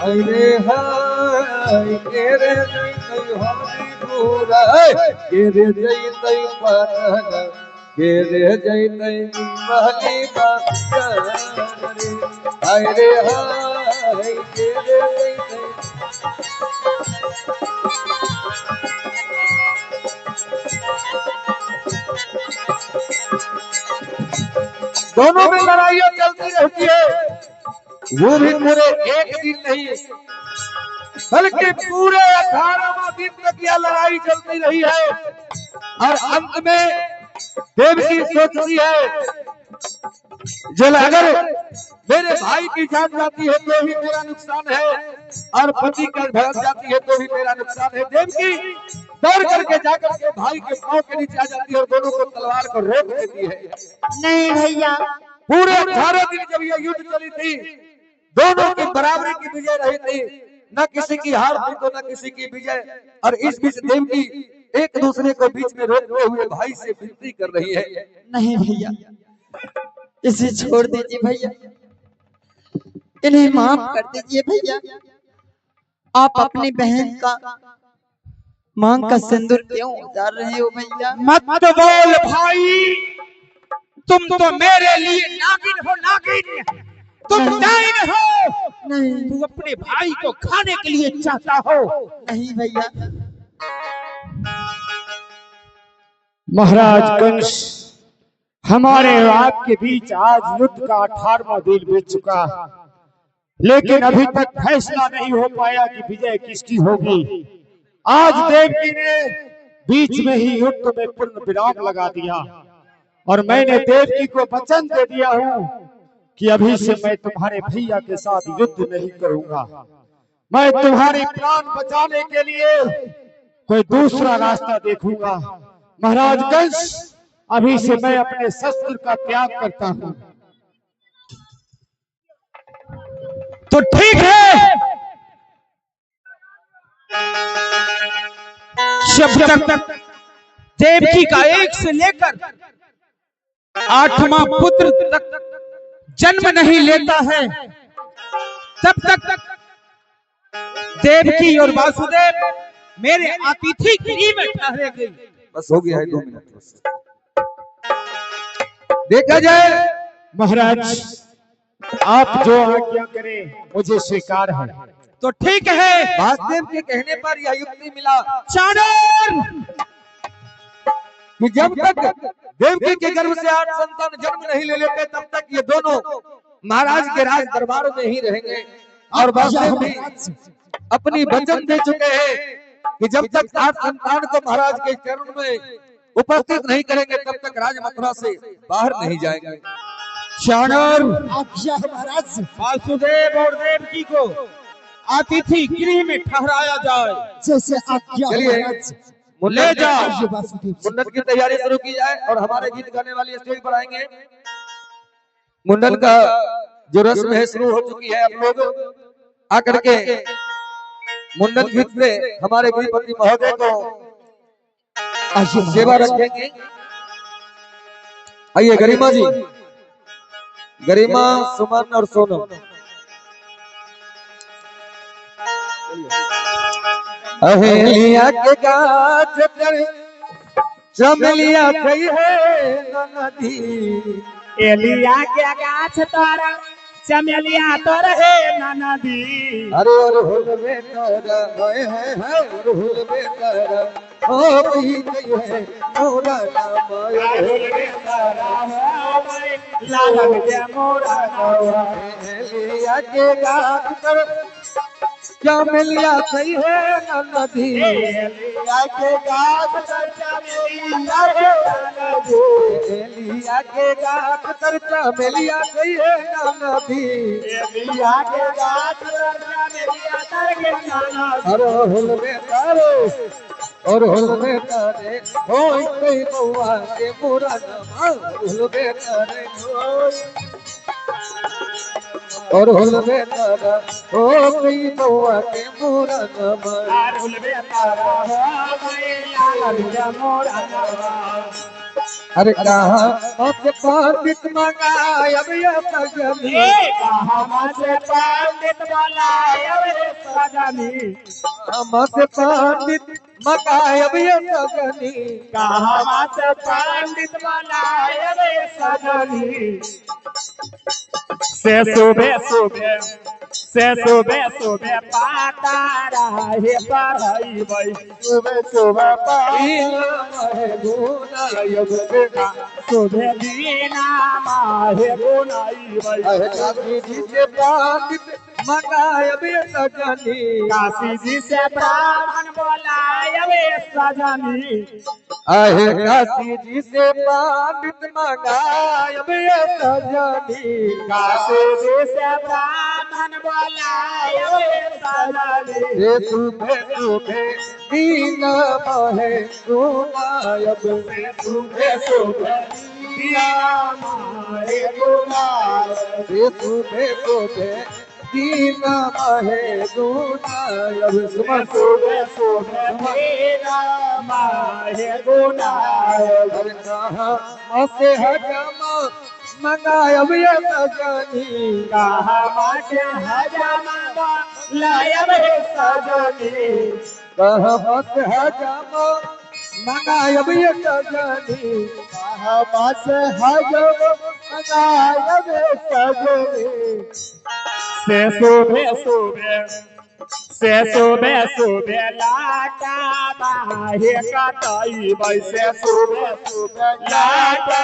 अरे हाय केरे जय हरि पूरा, केरे जय तय पारन, केरे जय तय महली बात रे, अरे हाय केरे जय तय। दोनों में लड़ाइयां चलती रहती है, वो भी पूरे एक दिन नहीं बल्कि पूरे 18वां दिन तक यह लड़ाई चलती रही है। और अंत में देवकी सोचती है, जल अगर मेरे भाई की जान जाती है तो ही मेरा नुकसान है, और पति का भड़क जाती है तो भी मेरा नुकसान है। देवकी दौड़ करके जाकर के भाई के पांव के नीचे आ जाती है और दोनों को तलवार को रोक देती है। नहीं भैया, पूरे 18 दिन जब यह युद्ध चली थी, दोनों की बराबरी की विजय रही थी, न किसी की हार थी तो न किसी की विजय। और इस बीच देवकी एक दूसरे को बीच में रोकते हुए भाई से विनती कर रही है, नहीं भैया, इसे छोड़ दीजिए भैया, इन्हें माफ कर दीजिए भैया। आप अपनी बहन का मांग का सिंदूर क्यों उतार रहे हो भैया? मत बोल भाई, तुम तो मेरे लिए नागिन हो, नागिन। तुम डाइन हो। नहीं तू अपने भाई को खाने के लिए चाहता हो। नहीं भैया। महाराज कंस, हमारे और आपके बीच आज युद्ध का 18वां दिन बीत चुका, लेकिन अभी तक फैसला नहीं हो पाया कि विजय किसकी होगी। आज देवकी ने बीच में ही युद्ध में पूर्ण विराम लगा दिया और मैंने देवकी को वचन दे दिया हूँ कि अभी से मैं तुम्हारे भैया के साथ युद्ध नहीं करूंगा। मैं तुम्हारे प्राण बचाने के लिए कोई दूसरा रास्ता देखूंगा। महाराज कंस, अभी से मैं अपने शस्त्र का त्याग करता हूँ। तो ठीक है, जब तक देवकी का 1 से लेकर 8वां पुत्र तक जन्म नहीं लेता है, तब तक देवकी और वासुदेव मेरे अतिथि गृह में ठहरेंगे। बस हो गया है 2 मिनट बस। देखा जाए महाराज, आप जो आज्ञा करें मुझे स्वीकार है। तो ठीक है, वासुदेव के कहने पर यह युक्ति मिला चाणूर, कि जब तक देवकी के गर्भ से 8 संतान जन्म नहीं ले लेते तब तक ये दोनों महाराज के राज दरबार में ही रहेंगे। और वासुदेव भी अपनी वचन दे चुके हैं कि जब तक 8 संतान को महाराज के चरण में उपस्थित नहीं करेंगे तब तक राज मथुरा से बाहर नहीं जाएंगे। चाणूर, महाराज। वासुदेव और देवकी को अतिथि गृह में ठहराया जाए। जैसे आज्ञा चलिए महाराज। ले जाओ, वासुदेव। मुंडन की तैयारी शुरू की जाए और हमारे गीत गाने वाली स्टेज पर आएंगे। मुंडन का जो रस्म है शुरू हो चुकी है। आप लोग आकर के मुंडन गीत से हमारे गृहपति महोदय को सेवा रखेंगे। आइए गरिमा जी, गरिमा, सुमन और सोनम। अहेलिया के गाछ पर चमेलिया गई है नदी। एलिया के गाछ तर चमेलिया तर है नदी। अरे और हुल में तारा गए हैं और हुल में तारा हो भी गई है मोरा नाम लागल के मोरा नवा। अहेलिया के गाछ पर चमेलिया गई है नदी। एलिया के गाछ तर चमेलिया है नदी। एलिया के गाछ पर चमेलिया गई है नदी। एलिया के गाछ तर चमेलिया तर के नदी। अरे हुल में तारे और हुल में तारे हो गई बउआ के मोरा नाम। हुल में तारे और हुल में तारा हो गई बउआ के मोरा नाम। आरुल में तारा हो गई लागल के मोरा नवा। अरे कहाँ से पंडित मंगाए अब ये सजनी। कहाँ से पंडित बुलाए रे सजनी। कहाँ से पंडित मंगाए अब ये सजनी। कहाँ से पंडित बुलाए रे सजनी। से सुबह सुबह पाता रहे पढ़ाई भाई। सुबह सुबह सुबह दीना माहे बुनाई भाई। काशी जी से पंडित मंगाए अब ये सजनी। काशी जी से ब्राह्मण बोलाए वे सजनी। आहे काशी जी से पंडित मंगाए अब ये सजनी। काशी जी से ब्राह्मण बोलाए वे सजनी। ये सुबह सुबह दीन बहे सुनायब। सुबह सुबह दिया माहे बुलाए। ये सुबह सुबह दीन बहे सुनायब। सुमन सुबह सुबह तेरा माहे बुलाए। अरे कहाँ से हजमा मंगायब ये सजनी। कहाँ से हजमा लायब रे सजनी। कहाँ से हजामा मंगायब ये सजनी कहाँ से हजामा मंगायब ये सजनी से सुबह सुबह लाटा बाहे कटाई वैसे सुबह लाटा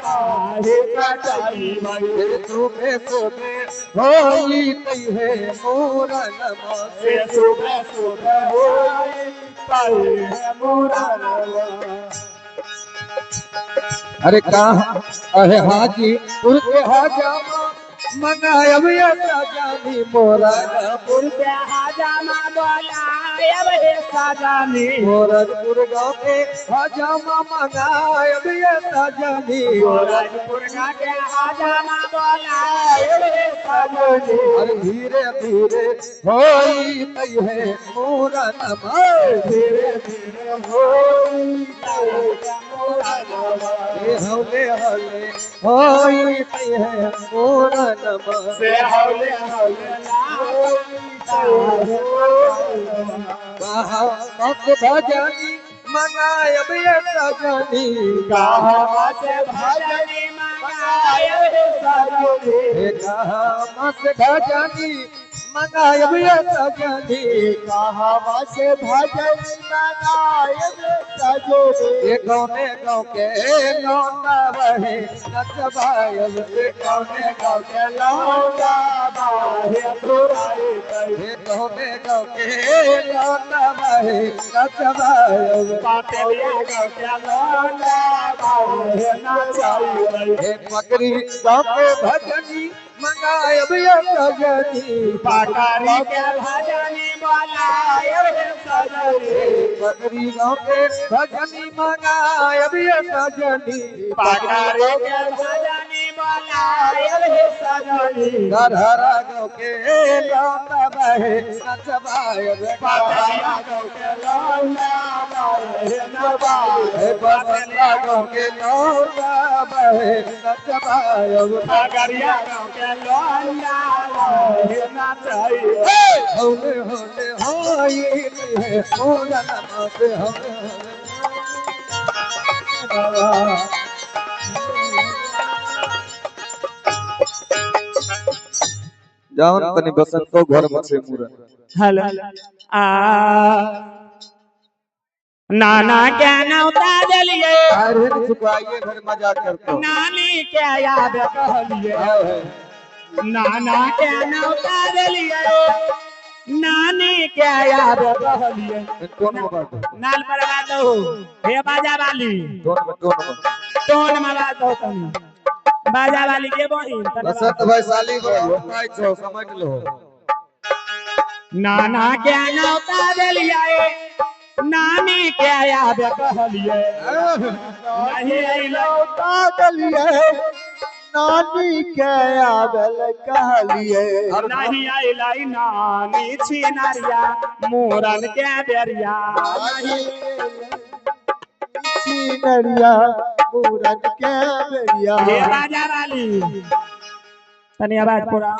बाहे कटाई वैसे सुबह सुबह होई तई है मूरन से सुबह सुबह होई तई है मूरन। अरे कहाँ अरे हाजी तुरके हजामा मंगायब ये सजनी मोरनपुर के हजामा बोलायब हे सजनी गोरखपुर गाँव के हजामा मंगायब ये सजनी गोरखपुर के हजामा बोलायब हे सजनी। अरे धीरे धीरे होई तई है मूरन धीरे धीरे होई तई है मूरन हौले हौले होई तई है मूरन से हौले हौले कहाँ मत भजनी मंगायब ये सजनी कहाँ से भजनी मंगायब हे सजनी कहाँ मत भजनी मंगायब ये सजनी कहाँ से भजनी मंगायब सजनी ये गौने गाँव के लौटा बहे नचबायब कौने गाँव के लौटा बाहे धुराई तई ये गौने गाँव के लौटा बहे नचबायब पातेलिया गाँव के लौटा बाहे नचाई तई हे पकड़ी गाँव के भजनी मंगायब ये सजनी पाकारी के भजनी बोलायब हे सजनी पकड़ी गाँव के भजनी मंगायब ये सजनी पाकारी के भजनी बोलायब हे सजनी गरहरा गाँव के लौटा बहे नचबायब पातेलिया गाँव के लौटा बाहे नचाई हे बसंता गाँव के लौटा बहे नचबायब पागरिया गाँव के लौटा बाहे नचाई हौले हौले होई है मूरन से हौले हौले जावन तनी बसंत को घर में से मूरन हेलो नाना क्या नौता दिलिए अरे छुपाइए घर मजाक करते हो नानी क्या याद कहलिए नाना क्या नौता दिलिए नानी क्या याद कहलिए टोन में बात नाल पर बात हो हे बाजा वाली टोन में बात हो तुम बाजा वाली के बहिन बसंत भाई साली बोलो काई छो समझ लो नाना क्या नौता दिलिए नानी क्या याद कहलिए नहीं लौटा गलिए नानी के आदल कहलिए नहीं आइलाई नानी छिनरिया मोरन के बेरिया नरिया पूरन के बेरिया हे राजा वाली तनी आवाज पूरा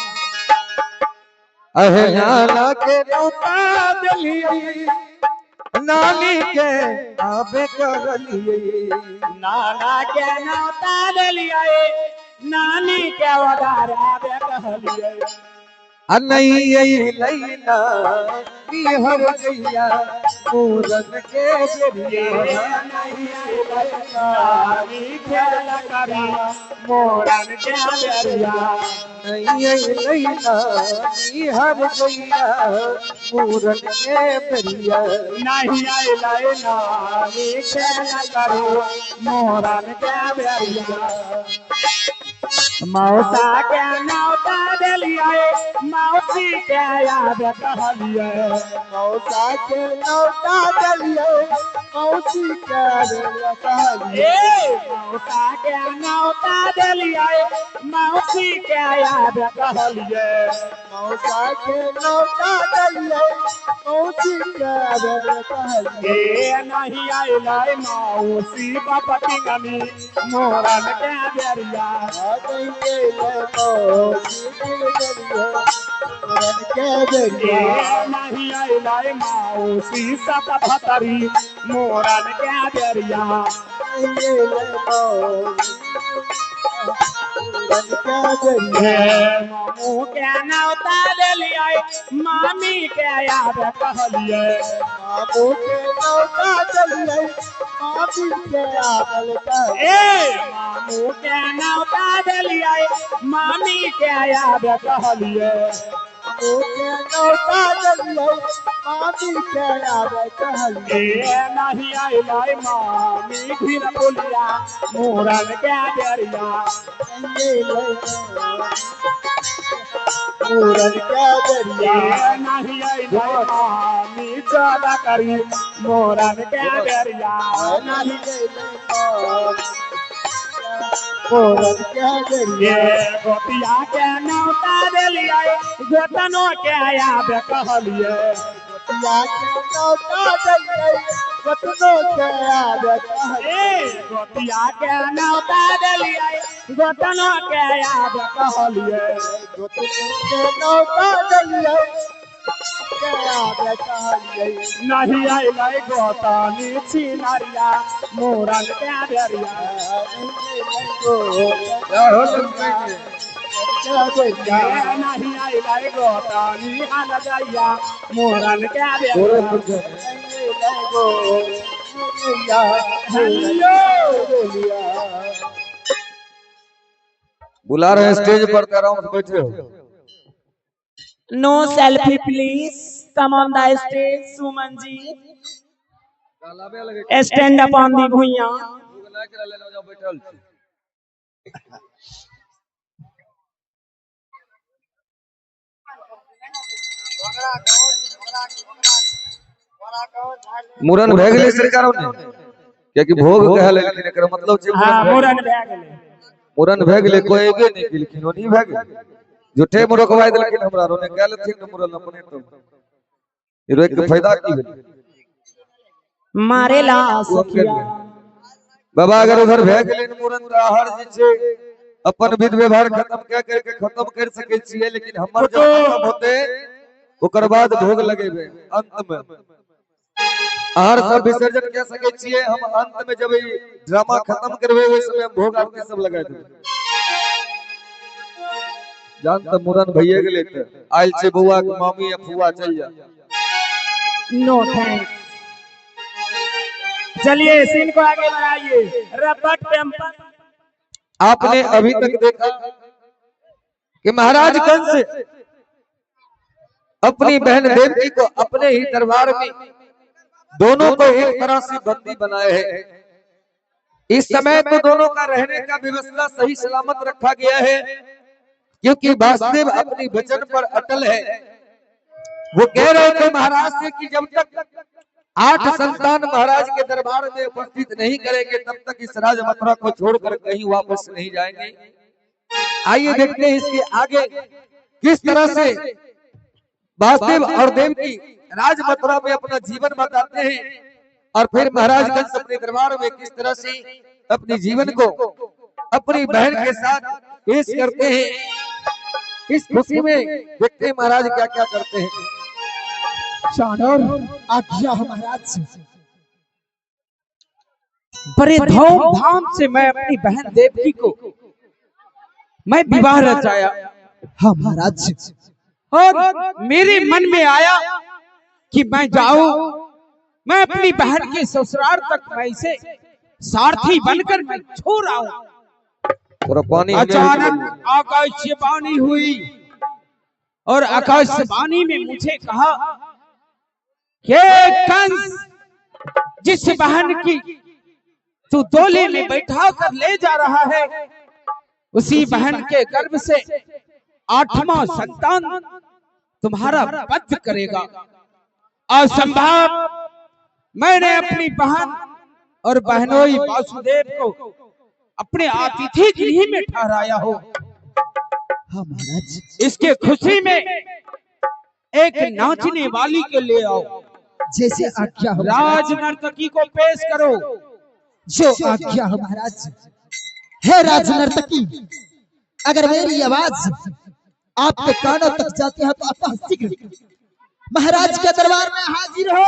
अहे नाना के नौता दिलिए नानी के आबे कहलिए नाना के नौता दिलिए नानी के वदार आबे कहलिए नहीं आई लैला बिहर गैया पूरन के बेरिया नहीं नानी खेल करी मोरन के बेरिया नहीं आई लैला बिहर गैया पूरन के बेरिया नहीं आइलाई नानी खेल करी मोरन के बेरिया मौसा के नौता दिलिए मौसी के याद कहलिए मौसा के नौता दलिए मौसी के कहलिए मौसा के नौता दिलिए मौसी के याद कहलिए मौसा के नौता दलिए मौसी के कहलिए नहीं आइलाई मौसी बपटी गनी मोरन के बेरिया मौसी नहीं आइलाय मौसी सब भतरी मोरन के दरिया मामू के नौता ले लिया मामी के याद कहलिए मामू के नौता चलिए मामी के आदल का मामू के नौता ले लिया मामी के याद कहलिए मामू के नौता चलिए मामी के आदल कहलिए नहीं आइलाय मामी फिर बोलिया मोरन के दरिया पूरन के दरिया नहीं आइलाय मामी ज्यादा करी मोरन के दरिया नहीं पूरन के दरिया गोतिया के नौता दे लिया गोतनो के याद कहलिए गोतिया के नौता चलिए गोतनो के याद कहलिए गोतिया के नौता दे लिया गोतनो के याद कहलिए गोतनो के नौता चलिए के याद कहलिए नहीं आइलाय गोतानी छिनरिया मोरन के दरिया नहीं आइलाय गोतानी हाल जाइया मोरन के दरिया बुला रहे हैं स्टेज पर, आराम से बैठे हो। No selfie please come on the stage Suman ji stand up on the भुइया मुरन भए गेलै सरकारों ने, क्योंकि भोग कहल लेकिन एकर मतलब छै हां मुरन भए गेलै मुरन भए गेलै, कोई एबे नहीं केलखिन, ओ नहीं भए गेलै, झूठे में रोकवाई देलखिन हमरा रोने कहल थिन न मुरन अपने तो ई रोक के फायदा की भेल मारे ला सखिया बाबा। अगर उधर भए गेलै न मुरन त हर जे छै अपन विध व्यवहार खत्म कए करके खत्म कर सकै छियै, लेकिन हमर जब खत्म होते ओकर बाद भोग लगेबे अंत में आहार सब विसर्जन कह सके छियै हम। अंत में जब ई ड्रामा खत्म करबे ओइ समय हम भोग आरती सब लगा देबे। जान त मुरन भइए गेलै त आइल छै बउआ के मामी या फुआ चल जा। No thanks. चलिए सीन को आगे बढ़ाइए। रपट टेम्पर। आपने अभी तक देखा कि महाराज कंस अपनी बहन देवकी को अपने ही दरबार में दोनों को एक तरह से बंदी बनाए हैं। इस समय तो दोनों का रहने का व्यवस्था सही सलामत रखा गया है, क्योंकि वासुदेव अपनी वचन पर अटल है। वो कह रहे थे महाराज से कि जब तक 8 संतान महाराज के दरबार में उपस्थित नहीं करेंगे तब तक इस राज मथुरा को छोड़कर कहीं वापस नहीं जाएंगे। आइए देखते हैं इसके आगे किस तरह से वासुदेव और देवकी राज मथुरा में अपना जीवन बताते हैं, और फिर महाराज कंस अपने दरबार में किस तरह से अपने जीवन को अपनी बहन के साथ पेश करते हैं। इस खुशी में देखते हैं महाराज क्या क्या करते हैं। चाणोर आज्ञा महाराज। बड़े धूमधाम से मैं अपनी बहन देवकी को मैं विवाह रचाया। हाँ महाराज। और मेरे मन में आया कि मैं जाऊं, मैं अपनी बहन के ससुराल तक मैं इसे सारथी बनकर मैं छोड़ आऊं। अचानक आकाशवाणी हुई और आकाशवाणी में मुझे कहा कि कंस, जिस बहन की तू डोले में बैठा कर ले जा रहा है उसी बहन के गर्भ से 8वां संतान तुम्हारा वध करेगा। असंभव। मैंने अपनी बहन और बहनोई वासुदेव को अपने अतिथि गृह में ठहराया हो। हाँ महाराज। इसके खुशी में एक नाचने वाली के ले आओ। जैसे आज्ञा हो। राज नर्तकी को पेश करो। जो आज्ञा हो महाराज। है राज नर्तकी, अगर मेरी आवाज आपके कानों तक जाती है तो आप शीघ्र महाराज के दरबार में हाजिर हो।